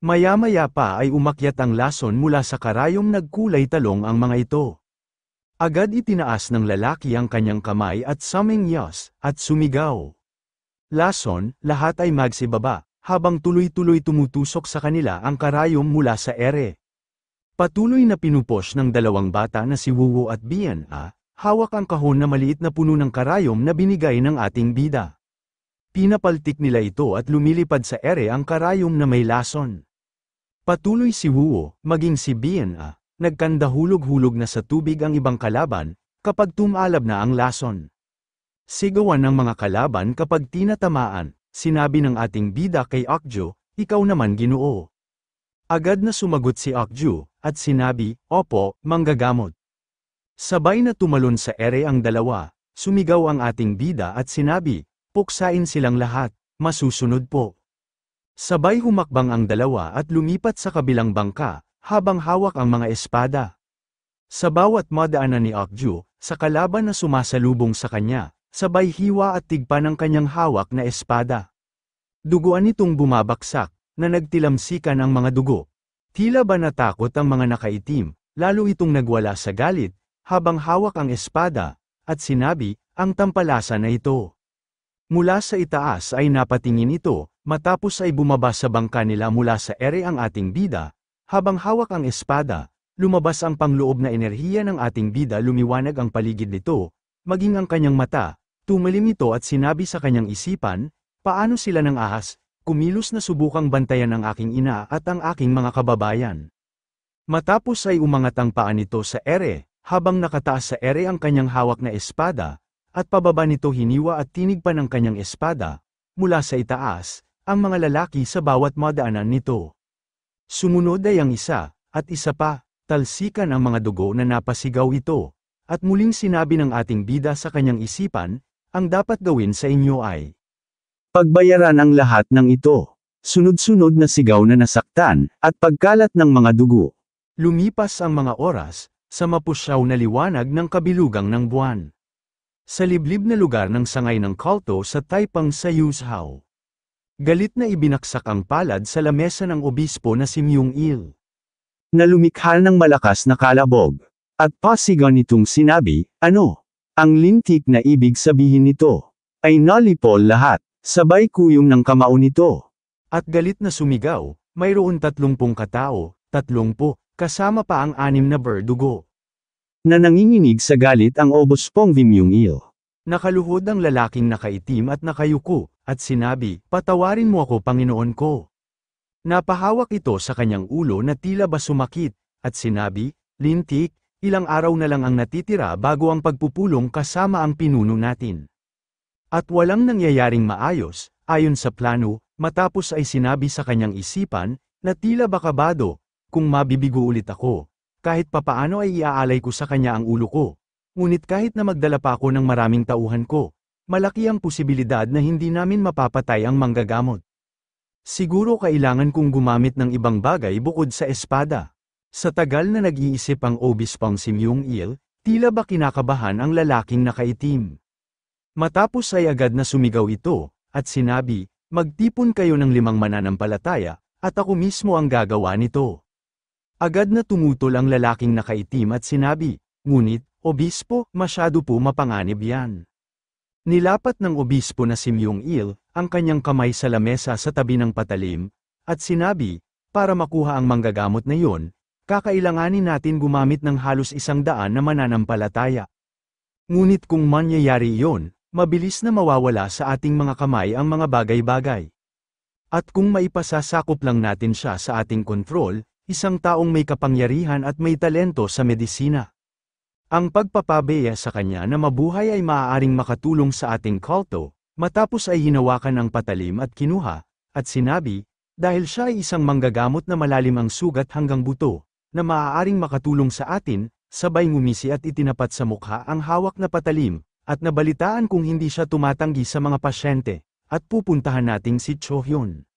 Maya-maya pa ay umakyat ang lason mula sa karayom nagkulay talong ang mga ito. Agad itinaas ng lalaki ang kanyang kamay at sumingyas, at sumigaw. Lason, lahat ay magsibaba, habang tuloy-tuloy tumutusok sa kanila ang karayom mula sa ere. Patuloy na pinupos ng dalawang bata na si Wuwo at Bian, hawak ang kahon na maliit na puno ng karayom na binigay ng ating bida. Pinapaltik nila ito at lumilipad sa ere ang karayom na may lason. Patuloy si Wuwo, maging si Bian, nagkandahulog-hulog na sa tubig ang ibang kalaban, kapag tumalab na ang lason. Sigawan ng mga kalaban kapag tinatamaan, sinabi ng ating bida kay Okju, ikaw naman Ginoo. Agad na sumagot si Okju, at sinabi, opo, manggagamot. Sabay na tumalon sa ere ang dalawa, sumigaw ang ating bida at sinabi, puksain silang lahat, masusunod po. Sabay humakbang ang dalawa at lumipat sa kabilang bangka, habang hawak ang mga espada. Sa bawat madaanan ni Okju, sa kalaban na sumasalubong sa kanya, sabay hiwa at tigpa ng kanyang hawak na espada. Duguan nitong bumabaksak, na nagtilamsikan ang mga dugo. Tila ba natakot ang mga nakaitim, lalo itong nagwala sa galit, habang hawak ang espada, at sinabi, ang tampalasan na ito. Mula sa itaas ay napatingin ito, matapos ay bumaba sa bangka nila mula sa ere ang ating bida, habang hawak ang espada, lumabas ang pangloob na enerhiya ng ating bida lumiwanag ang paligid nito, maging ang kanyang mata, tumalim ito at sinabi sa kanyang isipan, paano sila ng ahas, kumilos na subukang bantayan ang aking ina at ang aking mga kababayan. Matapos ay umangat ang paa nito sa ere, habang nakataas sa ere ang kanyang hawak na espada, at pababa nito hiniwa at tinig pa ng kanyang espada, mula sa itaas, ang mga lalaki sa bawat madaanan nito. Sumunod ay ang isa, at isa pa, talsikan ang mga dugo na napasigaw ito, at muling sinabi ng ating bida sa kanyang isipan, ang dapat gawin sa inyo ay pagbayaran ang lahat ng ito. Sunod-sunod na sigaw na nasaktan, at pagkalat ng mga dugo. Lumipas ang mga oras, sa mapusyaw na liwanag ng kabilugang ng buwan. Sa liblib na lugar ng sangay ng kulto sa Taipang sa Yuzhou. Galit na ibinaksak ang palad sa lamesa ng obispo na si Myung Il. Na lumikha ng malakas na kalabog. At pasigan nitong sinabi, ano? Ang lintik na ibig sabihin nito ay nalipol lahat, sabay kuyong ng kamao nito. At galit na sumigaw, mayroon 30 katao, 30, kasama pa ang 6 na berdugo. Na nanginginig sa galit ang obospong Myung Il. Nakaluhod ang lalaking nakaitim at nakayuko, at sinabi, patawarin mo ako Panginoon ko. Napahawak ito sa kanyang ulo na tila ba sumakit, at sinabi, lintik, ilang araw na lang ang natitira bago ang pagpupulong kasama ang pinuno natin. At walang nangyayaring maayos, ayon sa plano, matapos ay sinabi sa kanyang isipan, na tila ba kabado, kung mabibigo ulit ako, kahit papaano ay iaalay ko sa kanya ang ulo ko. Ngunit kahit na magdala pa ako ng maraming tauhan ko, malaki ang posibilidad na hindi namin mapapatay ang manggagamot. Siguro kailangan kong gumamit ng ibang bagay bukod sa espada. Sa tagal na nag-iisip ang obispong si Myung Il, tila ba kinakabahan ang lalaking nakaitim. Matapos ay agad na sumigaw ito, at sinabi, magtipon kayo ng 5 mananampalataya, at ako mismo ang gagawa nito. Agad na tumutol ang lalaking nakaitim at sinabi, ngunit, obispo, masyado po mapanganib yan. Nilapat ng obispo na si Myung Il, ang kanyang kamay sa lamesa sa tabi ng patalim, at sinabi, para makuha ang manggagamot na yon, kakailanganin natin gumamit ng halos 100 na mananampalataya. Ngunit kung mangyayari iyon, mabilis na mawawala sa ating mga kamay ang mga bagay-bagay. At kung maipasasakop lang natin siya sa ating kontrol, isang taong may kapangyarihan at may talento sa medisina. Ang pagpapabeya sa kanya na mabuhay ay maaaring makatulong sa ating kulto, matapos ay hinawakan ang patalim at kinuha, at sinabi, dahil siya ay isang manggagamot na malalim ang sugat hanggang buto, na maaaring makatulong sa atin, sabay ngumisi at itinapat sa mukha ang hawak na patalim, at nabalitaan kung hindi siya tumatanggi sa mga pasyente, at pupuntahan nating si Cho Hyun.